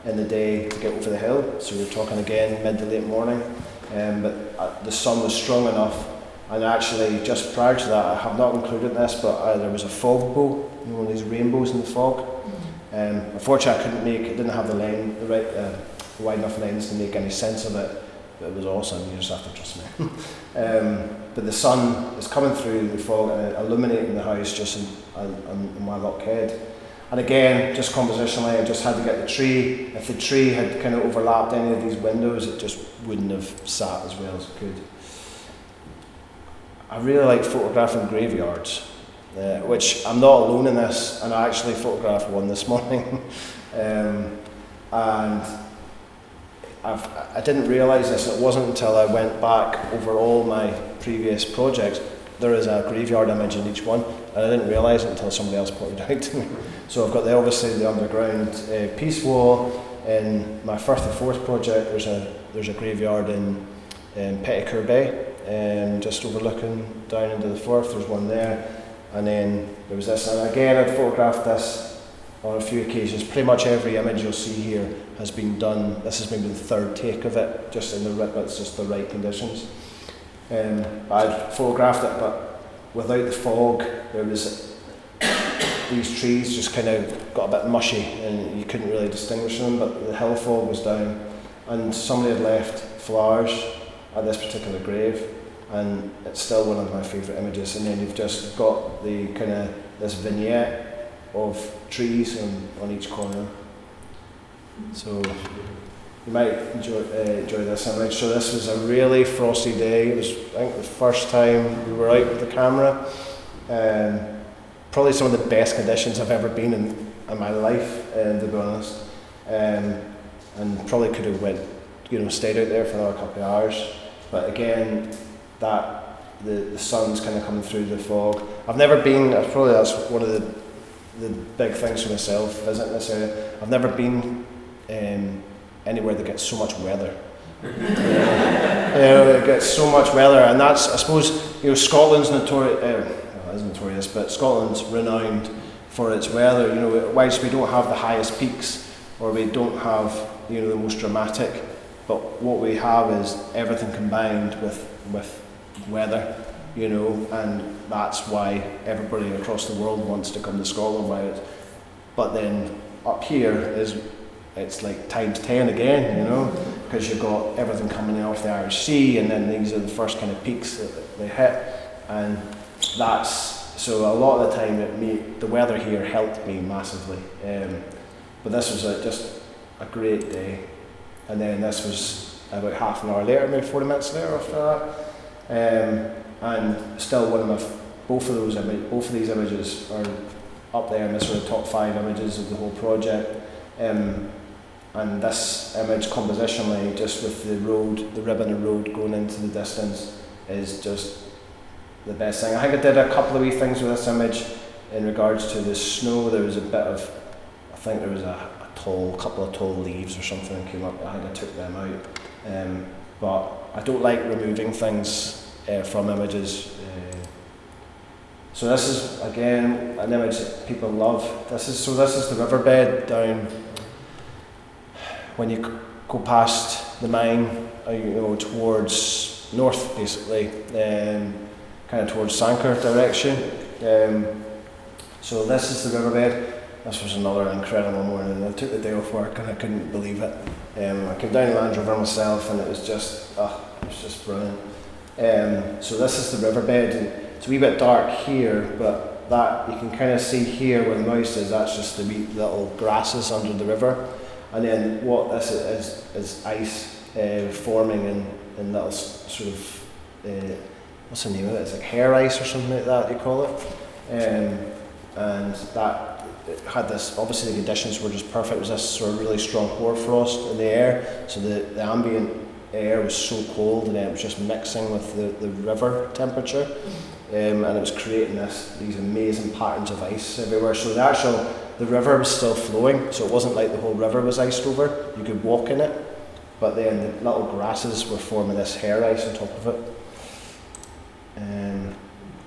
in the day to get over the hill. So we're talking again mid to late morning. But the sun was strong enough, and actually just prior to that, I have not included this, but there was a fog bow, one of these rainbows in the fog. Unfortunately, I didn't have the right wide enough lens to make any sense of it, but it was awesome. You just have to trust me. But the sun is coming through the fog and illuminating the house just in Wanlockhead. And again, just compositionally, I just had to get the tree. If the tree had kind of overlapped any of these windows, it just wouldn't have sat as well as it could. I really like photographing graveyards, which I'm not alone in this, and I actually photographed one this morning. And I didn't realise this, it wasn't until I went back over all my previous projects. There is a graveyard image in each one, and I didn't realise it until somebody else pointed it out to me. So I've got obviously the underground peace wall. In my first and fourth project, there's a graveyard in Petticoat Bay, just overlooking down into the Firth. There's one there, and then there was this. And again, I've photographed this on a few occasions. Pretty much every image you'll see here has been done. This has maybe the third take of it, just in but it's just the right conditions. I'd photographed it, but without the fog, there was these trees just kind of got a bit mushy, and you couldn't really distinguish them. But the hill fog was down, and somebody had left flowers at this particular grave, and it's still one of my favourite images. And then you've just got the kind of this vignette of trees on each corner. So you might enjoy this image. So this was a really frosty day. It was, I think, the first time we were out with the camera. Probably some of the best conditions I've ever been in my life, to be honest. And probably could have stayed out there for another couple of hours. But again, the sun's kind of coming through the fog. I've never been. Probably that's one of the big things for myself visiting this area. I've never been anywhere that gets so much weather. It gets so much weather, and that's, I suppose, Scotland's notorious, but Scotland's renowned for its weather. Whilst we don't have the highest peaks, or we don't have the most dramatic, but what we have is everything combined with weather, and that's why everybody across the world wants to come to Scotland. But then up here it's like times 10 again, because you've got everything coming in off the Irish Sea, and then these are the first kind of peaks that they hit, and so a lot of the time the weather here helped me massively. But this was just a great day, and then this was about half an hour later, maybe 40 minutes later after that, and still both of these images are up there in the sort of top 5 images of the whole project. And this image compositionally, just with the road, the ribbon of road going into the distance, is just the best thing. I think I did a couple of wee things with this image in regards to the snow. There was a bit of, I think there was a couple of tall leaves or something that came up. I think I took them out. But I don't like removing things from images. So this is again an image that people love. This is the riverbed down when you go past the mine, towards north basically, kind of towards Sanquhar direction. So this is the riverbed. This was another incredible morning. I took the day off work and I couldn't believe it. I came down the Land Rover myself and it was just brilliant. So this is the riverbed. And it's a wee bit dark here, but that you can kind of see here where the mouse is. That's just the wee little grasses under the river. And then what this is ice forming in little sort of what's the name of it? It's like hair ice or something like that you call it. And that it had this, obviously the conditions were just perfect. It was this sort of really strong hoarfrost in the air, so the ambient air was so cold and then it was just mixing with the river temperature, and it was creating these amazing patterns of ice everywhere. So the river was still flowing, so it wasn't like the whole river was iced over. You could walk in it, but then the little grasses were forming this hair ice on top of it.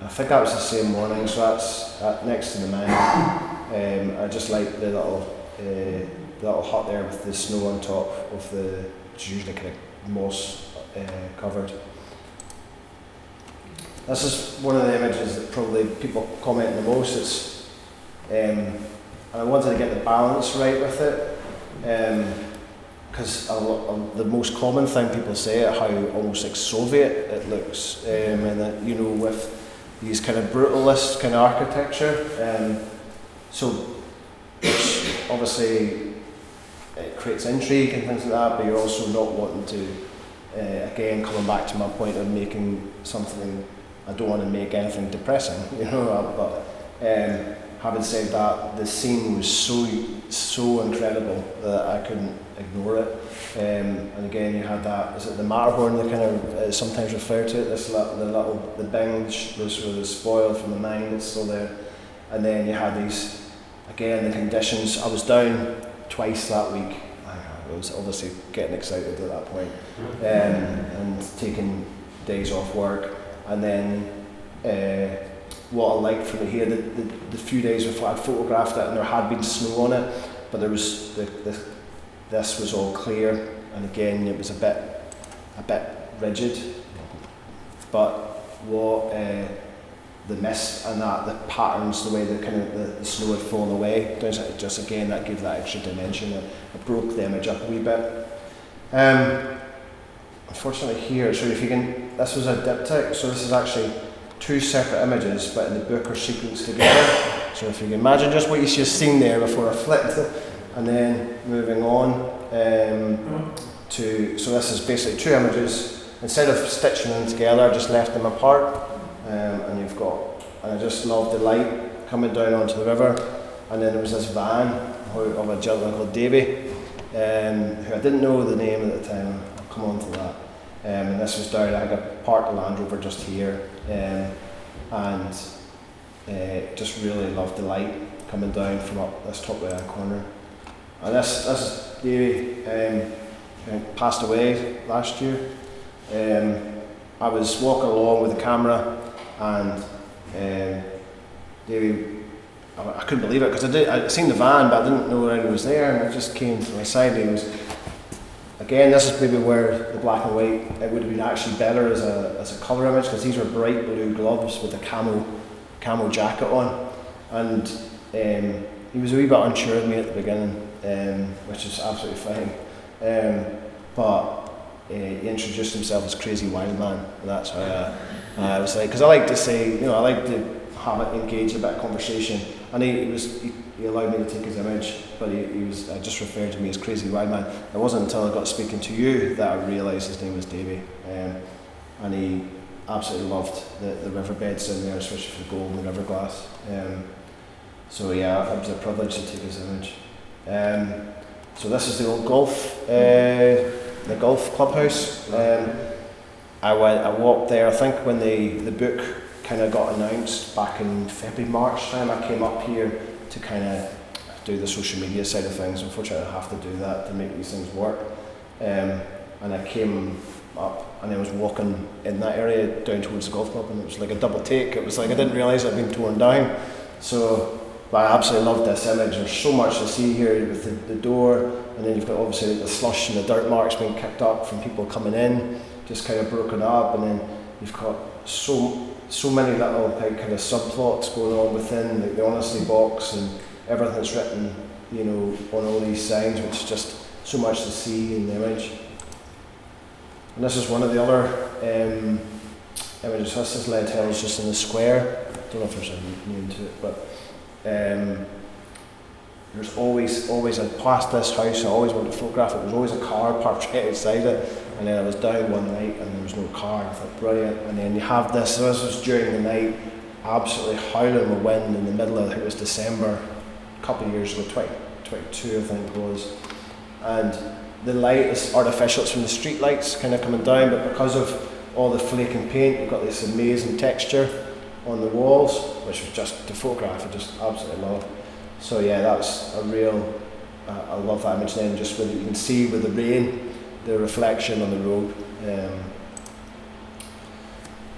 I think that was the same morning, so that's next to the mine. I just like the little hut there with the snow on top of it's usually kind of moss covered. This is one of the images that probably people comment the most. It's and I wanted to get the balance right with it, because the most common thing people say is how almost like Soviet it looks, and that, with these kind of brutalist kind of architecture. So which obviously it creates intrigue and things like that, but you're also not wanting to, again, coming back to my point of making something, I don't want to make anything depressing, but having said that, the scene was so incredible that I couldn't ignore it. And again, you had that, is it the Matterhorn they kind of sometimes refer to it, the binge, the spoil from the mine that's still there. And then you had these, again, the conditions. I was down twice that week. I was obviously getting excited at that point, and taking days off work. And then what I liked from it here, the few days before I'd photographed it and there had been snow on it, but there was this was all clear, and again it was a bit rigid. But what the mist and the patterns, the way the snow had fallen away, just again that gave that extra dimension. It broke the image up a wee bit. Unfortunately here, so if you can, this was a diptych, so this is actually 2 separate images, but in the book are sequenced together. So if you can imagine just what you just seen there before I flipped it, and then moving on so this is basically 2 images. Instead of stitching them together, I just left them apart, and I just loved the light coming down onto the river. And then there was this van of a gentleman called Davy, who I didn't know the name at the time. I'll come on to that. And this was down, I got parked the Land Rover just here, and just really loved the light coming down from up this top right hand corner. And this is Davy, passed away last year. I was walking along with the camera, and Davy, I couldn't believe it, because I'd seen the van but I didn't know anyone was there, and I just came to my side. He was, again, this is maybe where the black and white, it would have been actually better as a colour image, because these were bright blue gloves with a camo jacket on, and he was a wee bit unsure of me at the beginning, which is absolutely fine, but he introduced himself as Crazy Wild Man, and that's how I was like, because I like to say, I like to engage a bit of conversation, and he allowed me to take his image, but he just referred to me as Crazy Wild Man. It wasn't until I got speaking to you that I realised his name was Davy, and he absolutely loved the riverbeds in there, especially for the gold and the river glass. So yeah, it was a privilege to take his image. So this is the old the golf clubhouse. I walked there, I think when the book kind of got announced back in February, March time, I came up here to kind of do the social media side of things. Unfortunately I have to do that to make these things work. And I came up and I was walking in that area down towards the golf club, and it was like a double take. It was like I didn't realise it had been torn down. So, but I absolutely loved this image. There's so much to see here with the door, and then you've got obviously the slush and the dirt marks being kicked up from people coming in, just kind of broken up, and then you've got so many little kind of subplots going on within, like the honesty box and everything that's written, you know, on all these signs, which is just so much to see in the image. And this is one of the other images. This is Leadhills just in the square. I don't know if there's a name to it, but there's always I'd passed this house, I always wanted to photograph it. There was always a car parked right outside it, and then I was down one night and there was no car. I thought, brilliant. And then you have this, so this was during the night, absolutely howling with wind in the middle of, I think it was December, a couple of years ago, 2022 I think it was. And the light is artificial, it's from the street lights kind of coming down, but because of all the flaking paint, you've got this amazing texture on the walls, which was just to photograph, I just absolutely love. So yeah, that's a real, I love that image then, just with, you can see with the rain, the reflection on the road.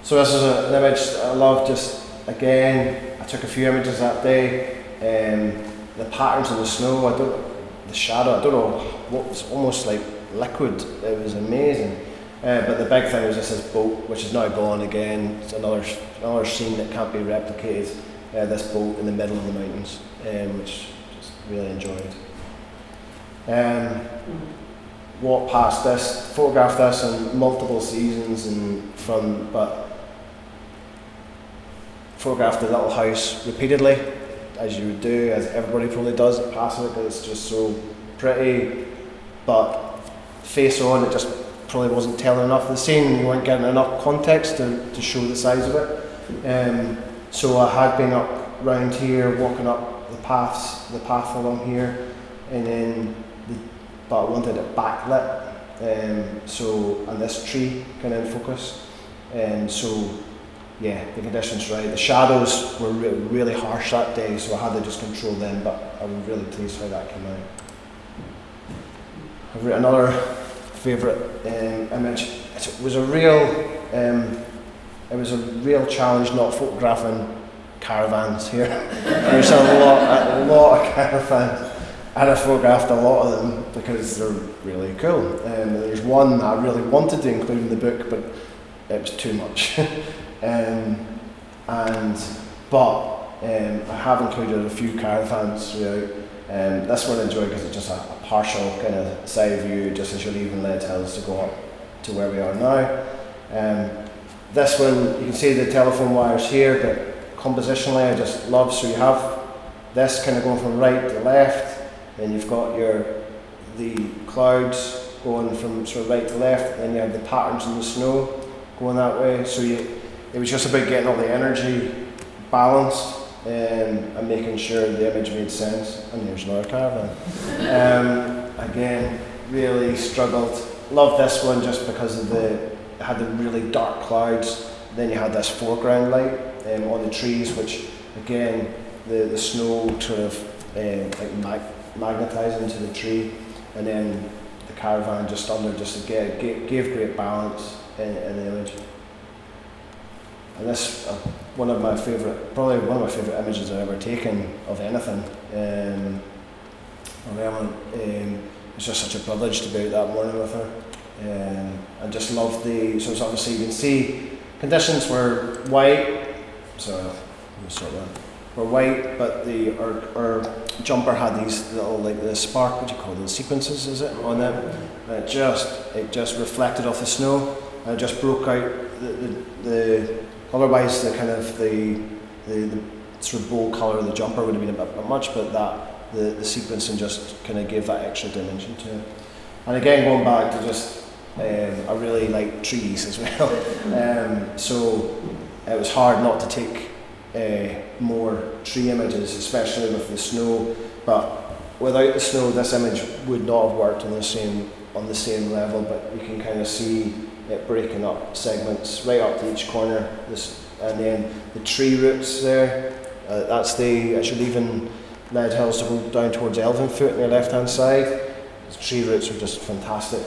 So this is an image I love. Just again, I took a few images that day. The patterns in the snow, the shadow, I don't know, what was almost like liquid. It was amazing. But the big thing was this boat, which is now gone again. It's another scene that can't be replicated. This boat in the middle of the mountains, which just really enjoyed. Walked past this, photographed this in multiple seasons, but photographed the little house repeatedly, as you would do, as everybody probably does at passing it, because it's just so pretty. But face on, it just probably wasn't telling enough of the scene. You weren't getting enough context to show the size of it. So I had been up round here, walking up the path along here, and then but I wanted it backlit. And this tree kind of in focus. So yeah, the conditions right. The shadows were really harsh that day, so I had to just control them, but I was really pleased how that came out. I've written another favourite image. It was a real challenge not photographing caravans here. There's a lot of caravans, and I photographed a lot of them because they're really cool. There's one I really wanted to include in the book, but it was too much. But I have included a few caravans throughout. This one I enjoy because it's just a partial kind of side view, just as you're leaving Leadhills to go up to where we are now. This one, you can see the telephone wires here, but compositionally I just love, so you have this kind of going from right to left, then you've got the clouds going from sort of right to left, and then you have the patterns in the snow going that way. So it was just about getting all the energy balanced and making sure the image made sense. And there's another caravan. Again, really struggled. Loved this one just because of it had the really dark clouds. Then you had this foreground light on the trees, which again, the snow sort of magnetised into the tree, and then the caravan just under, just again gave great balance in the image. And this probably one of my favourite images I've ever taken of anything. It's just such a privilege to be out that morning with her. I just love so it's obviously you can see conditions were white, were white, but our jumper had these little, like the spark, what do you call those, sequences, is it, on them? And it just reflected off the snow, and it just broke out the otherwise the kind of the sort of bold colour of the jumper would have been a bit much, but the sequencing just kind of gave that extra dimension to it. And again, going back to just I really like trees as well, so it was hard not to take more tree images, especially with the snow. But without the snow, this image would not have worked on the same level. But you can kind of see it breaking up segments right up to each corner. And then the tree roots there. As you're leaving Leadhills to go down towards Elvenfoot on your left-hand side, the tree roots are just fantastic.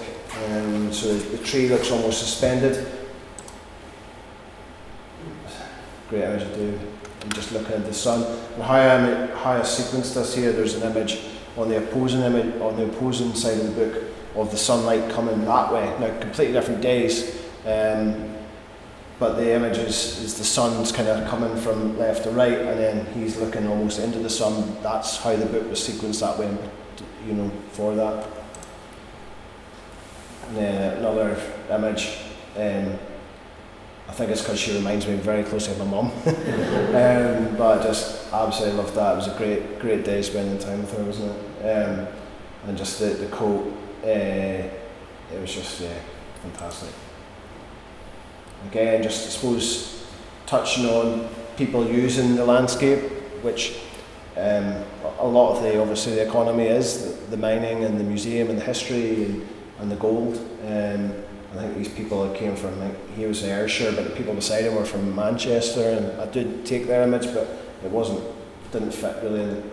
So the tree looks almost suspended. Great image to do. And just looking at the sun. And how I sequenced this here, there's an image on the opposing side of the book of the sunlight coming that way. Now, completely different days, but the image is the sun's kind of coming from left to right, and then he's looking almost into the sun. That's how the book was sequenced that way, for that. And then another image. I think it's because she reminds me very closely of my mum. But I just absolutely loved that. It was a great day spending time with her, wasn't it? And just the coat, it was just fantastic. Again, just I suppose touching on people using the landscape, which a lot of obviously the economy is the mining and the museum and the history and the gold. I think these people that came from, he was in Ayrshire, but the people beside him were from Manchester, and I did take their image, but it didn't fit really,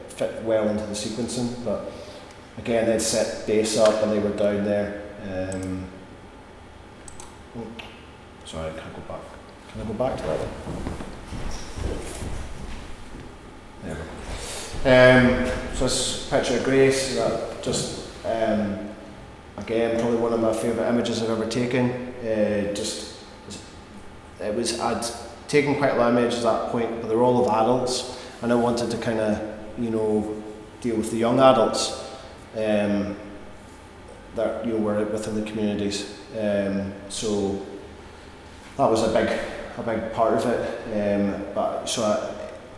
fit well into the sequencing. But again, they'd set base up and they were down there. Sorry, can I go back? Can I go back to that? There we go. So this picture of Grace, again, probably one of my favourite images I've ever taken. I'd taken quite a lot of images at that point, but they were all of adults, and I wanted to kind of, deal with the young adults that were within the communities. So that was a big part of it. But so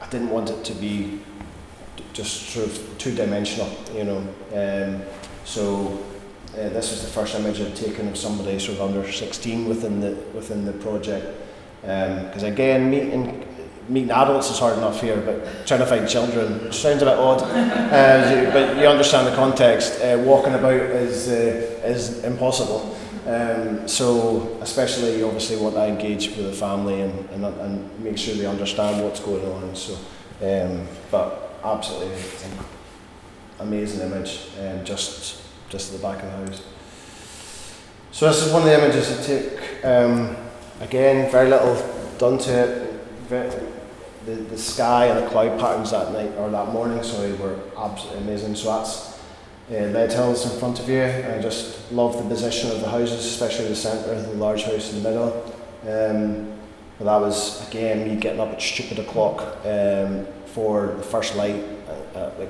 I didn't want it to be just sort of two-dimensional, So. This was the first image I'd taken of somebody sort of under 16 within the project. Because again, meeting adults is hard enough here, but trying to find children sounds a bit odd. But you understand the context. Walking about is impossible. So especially, you obviously want to engage with the family and make sure they understand what's going on. So, but absolutely amazing image, just at the back of the house. So this is one of the images I took. Again, very little done to it. The sky and the cloud patterns that night, or that morning, were absolutely amazing. So that's Leadhills in front of you. I just love the position of the houses, especially the centre, the large house in the middle. But that was, again, me getting up at stupid o'clock for the first light, I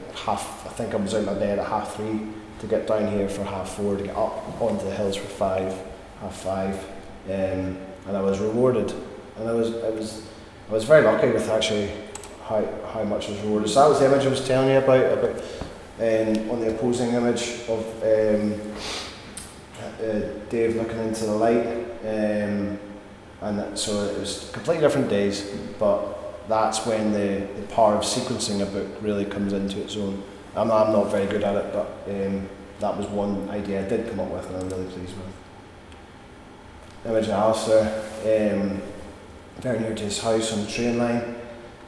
think I was out of my bed at 3:30 to get down here for 4:30 to get up onto the hills for 5:30, and I was rewarded, and I was very lucky with actually how much I was rewarded. So that was the image I was telling you about on the opposing image of Dave looking into the light, and so it was completely different days, but that's when the power of sequencing a book really comes into its own. I'm not very good at it, but that was one idea I did come up with and I'm really pleased with. Image of Alistair, very near to his house on the train line.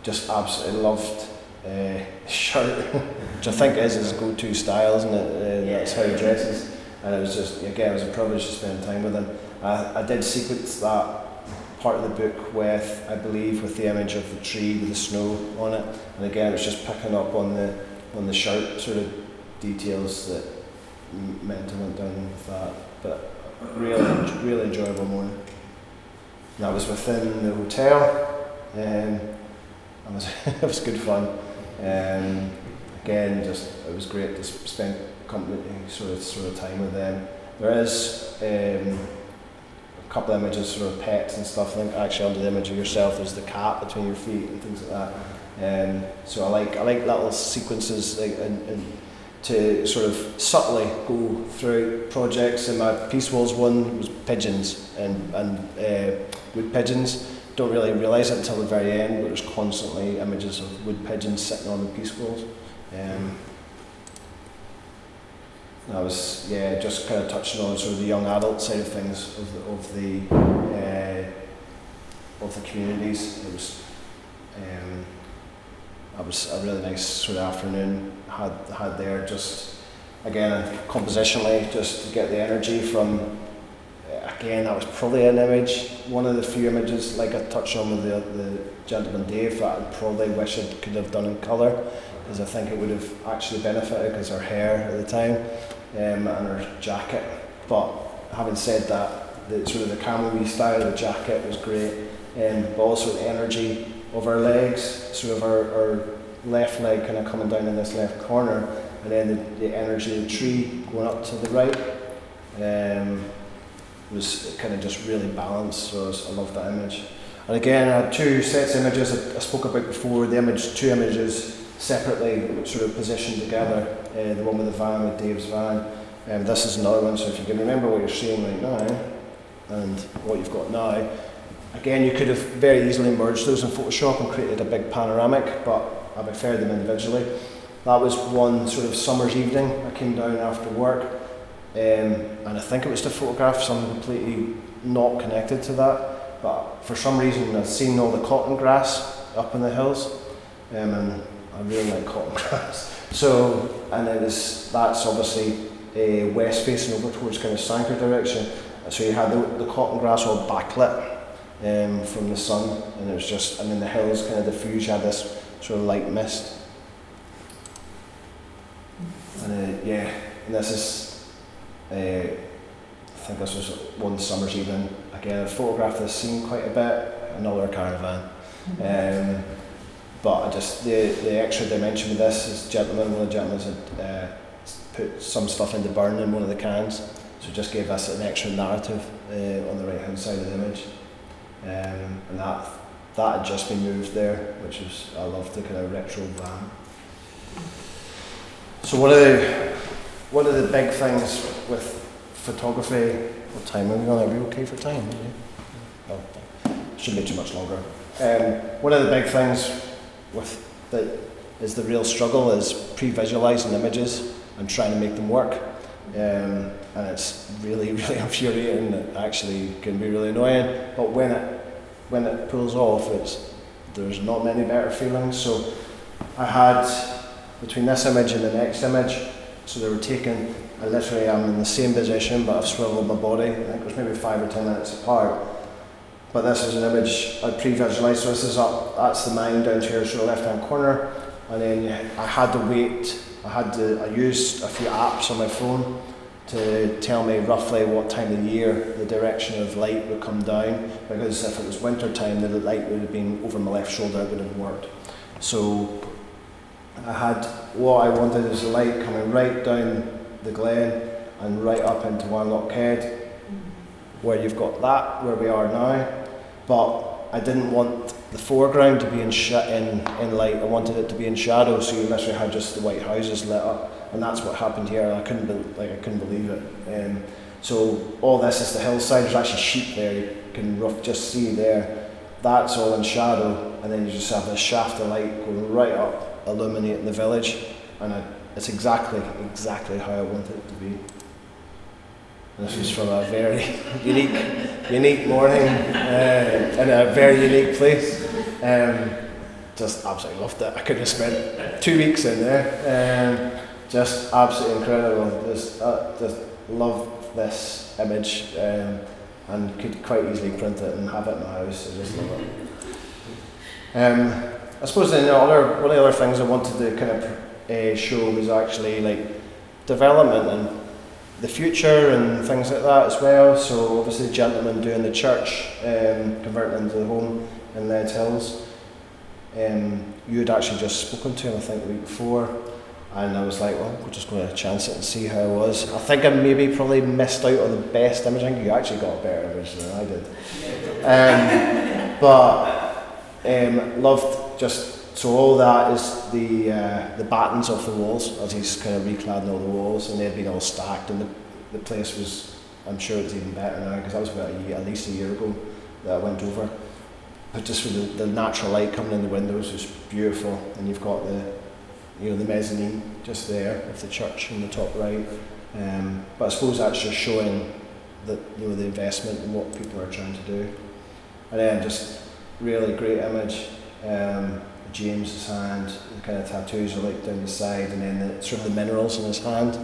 Just absolutely loved his shirt, which I think is his go-to style, isn't it? That's how he dresses. And it was just, again, it was a privilege to spend time with him. I did sequence that part of the book with, I believe, with the image of the tree with the snow on it. And again, it's just picking up on the shirt sort of details that meant I went down with that. But really enjoyable morning. And that was within the hotel, and it was good fun. Again, it was great to spend company sort of time with them. There is a couple of images, sort of pets and stuff. I think actually under the image of yourself there's the cat between your feet and things like that. So I like little sequences and to sort of subtly go through projects. And my Peace Walls one was pigeons and wood pigeons, don't really realise it until the very end, but there's constantly images of wood pigeons sitting on the peace balls. I was just kind of touching on sort of the young adult side of things of the communities. It was a really nice sort of afternoon had there, just again compositionally, just to get the energy from. Again, that was probably an image, one of the few images, like I touched on with the gentleman Dave, that I probably wish I could have done in colour, because I think it would have actually benefited, because her hair at the time and her jacket. But having said that, the sort of the camel style of the jacket was great, but also the energy of her legs, sort of her left leg kind of coming down in this left corner, and then the energy of the tree going up to the right. Was kind of just really balanced, so I loved that image. And again, I had two sets of images I spoke about before, two images separately sort of positioned together, the one with the van, with Dave's van, and this is another one, so if you can remember what you're seeing right now, and what you've got now, again you could have very easily merged those in Photoshop and created a big panoramic, but I preferred them individually. That was one sort of summer's evening. I came down after work, and I think it was to photograph something completely not connected to that, but for some reason I'd seen all the cotton grass up in the hills, and I really like cotton grass. So, and that's obviously west facing over towards kind of Sanker direction, so you had the cotton grass all backlit from the sun, and it was just, and then the hills kind of diffused, you had this sort of light mist. And and this is, I think this was one summer's evening. Again, I photographed this scene quite a bit, another caravan. But I just, the extra dimension with this is one of the gentlemen had put some stuff into burn in one of the cans, so it just gave us an extra narrative on the right hand side of the image. And that had just been moved there, which was, I love the kind of retro van. So one of the big things with photography, what time are we on? Are we okay for time? No, shouldn't be too much longer. One of the big things with that is the real struggle is pre-visualising images and trying to make them work. And it's really, really infuriating. It actually can be really annoying. But when it pulls off, there's not many better feelings. So I had, between this image and the next image, so they were taken, I literally am in the same position, but I've swiveled my body. I think it was maybe 5 or 10 minutes apart. But this is an image I pre-visualised, so this is up, that's the mine down here, so the left-hand corner. And then I had to wait, I used a few apps on my phone to tell me roughly what time of year the direction of light would come down, because if it was winter time, the light would have been over my left shoulder, it would have worked. So I had, what I wanted is the light coming right down the glen and right up into Wanlockhead, where you've got that, where we are now, but I didn't want the foreground to be in light, I wanted it to be in shadow, so you literally had just the white houses lit up, and that's what happened here. I couldn't believe it. So all this is the hillside, there's actually sheep there, you can just see there, that's all in shadow, and then you just have this shaft of light going right up, illuminating the village, and it's exactly how I wanted it to be. And this was from a very unique morning in a very unique place. Just absolutely loved it. I could have spent 2 weeks in there. Just absolutely incredible. Just love this image, and could quite easily print it and have it in my house. I just love it. I suppose then one of the other things I wanted to kind of show was actually like development and the future and things like that as well. So obviously the gentleman doing the church, converting into the home in Leadhills. You had actually just spoken to him, I think, the week before, and I was like, well, we're just going to chance it and see how it was. I think I maybe probably missed out on the best image. I think you actually got a better image than I did. But loved just, so all that is the battens off the walls, as he's kind of recladding all the walls, and they'd been all stacked, and the place was, I'm sure it's even better now, because that was about at least a year ago that I went over. but just with the natural light coming in the windows was beautiful, and you've got the mezzanine just there of the church in the top right. But I suppose that's just showing that, the investment and what people are trying to do. And then just really great image. James's hand, the kind of tattoos are like down the side, and then the sort of the minerals in his hand.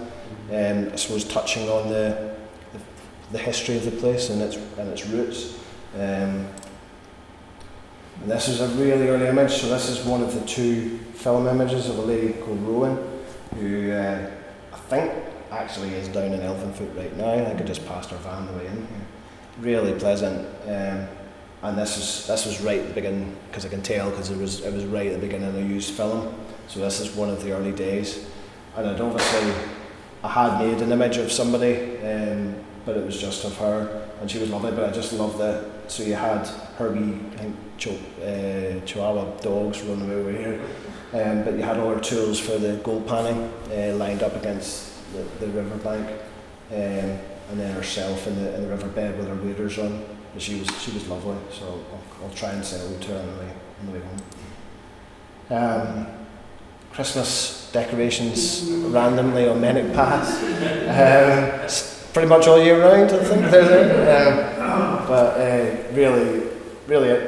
I suppose touching on the history of the place and its roots. And this is a really early image, so this is one of the 2 film images of a lady called Rowan, who I think actually is down in Elvenfoot right now. I think I just passed her van the way in here. Really pleasant. And this was right at the beginning, because I can tell, because it was right at the beginning I used film. So this is one of the early days. And I had made an image of somebody, but it was just of her, and she was lovely. But I just love so you had her wee, I think, Chihuahua dogs running over here, but you had all her tools for the gold panning lined up against the riverbank, and then herself in the riverbed with her waders on. But she was lovely, so I'll try and say hello to her on the way home. Christmas decorations randomly on Mennick Pass. Pretty much all year round, I think. But really,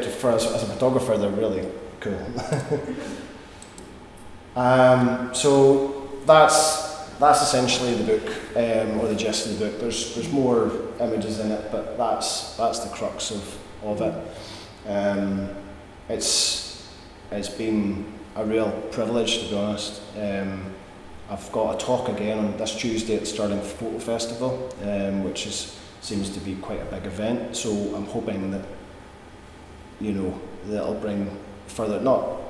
for us as a photographer, they're really cool. So that's essentially the book, or the gist of the book. There's more images in it, but that's the crux of it. It's been a real privilege, to be honest. I've got a talk again on this Tuesday at Stirling Photo Festival, which seems to be quite a big event. So I'm hoping that that'll bring further, not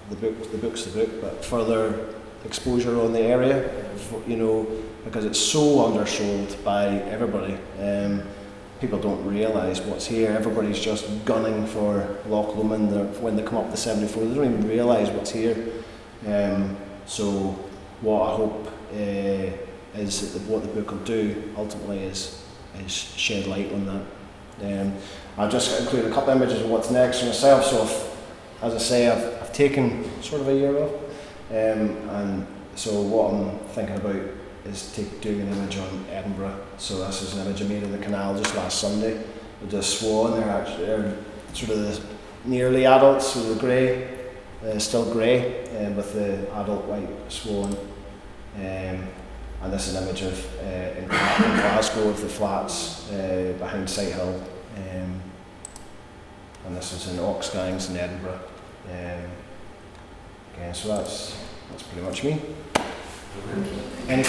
the book's the book, but further exposure on the area, because it's so undersold by everybody. People don't realise what's here. Everybody's just gunning for Loch Lomond when they come up the 74. They don't even realise what's here. So what I hope is that what the book will do ultimately is shed light on that. I'll just include a couple of images of what's next for myself. So as I say, I've taken sort of a year off, and so what I'm thinking about is doing an image on Edinburgh. So this is an image I made in the canal just last Sunday with the swan. They're sort of the nearly adults with the grey, still grey, with the adult white swan. And this is an image of in Glasgow of the flats behind Sighthill. And this is in Oxgangs in Edinburgh. So that's pretty much me. Any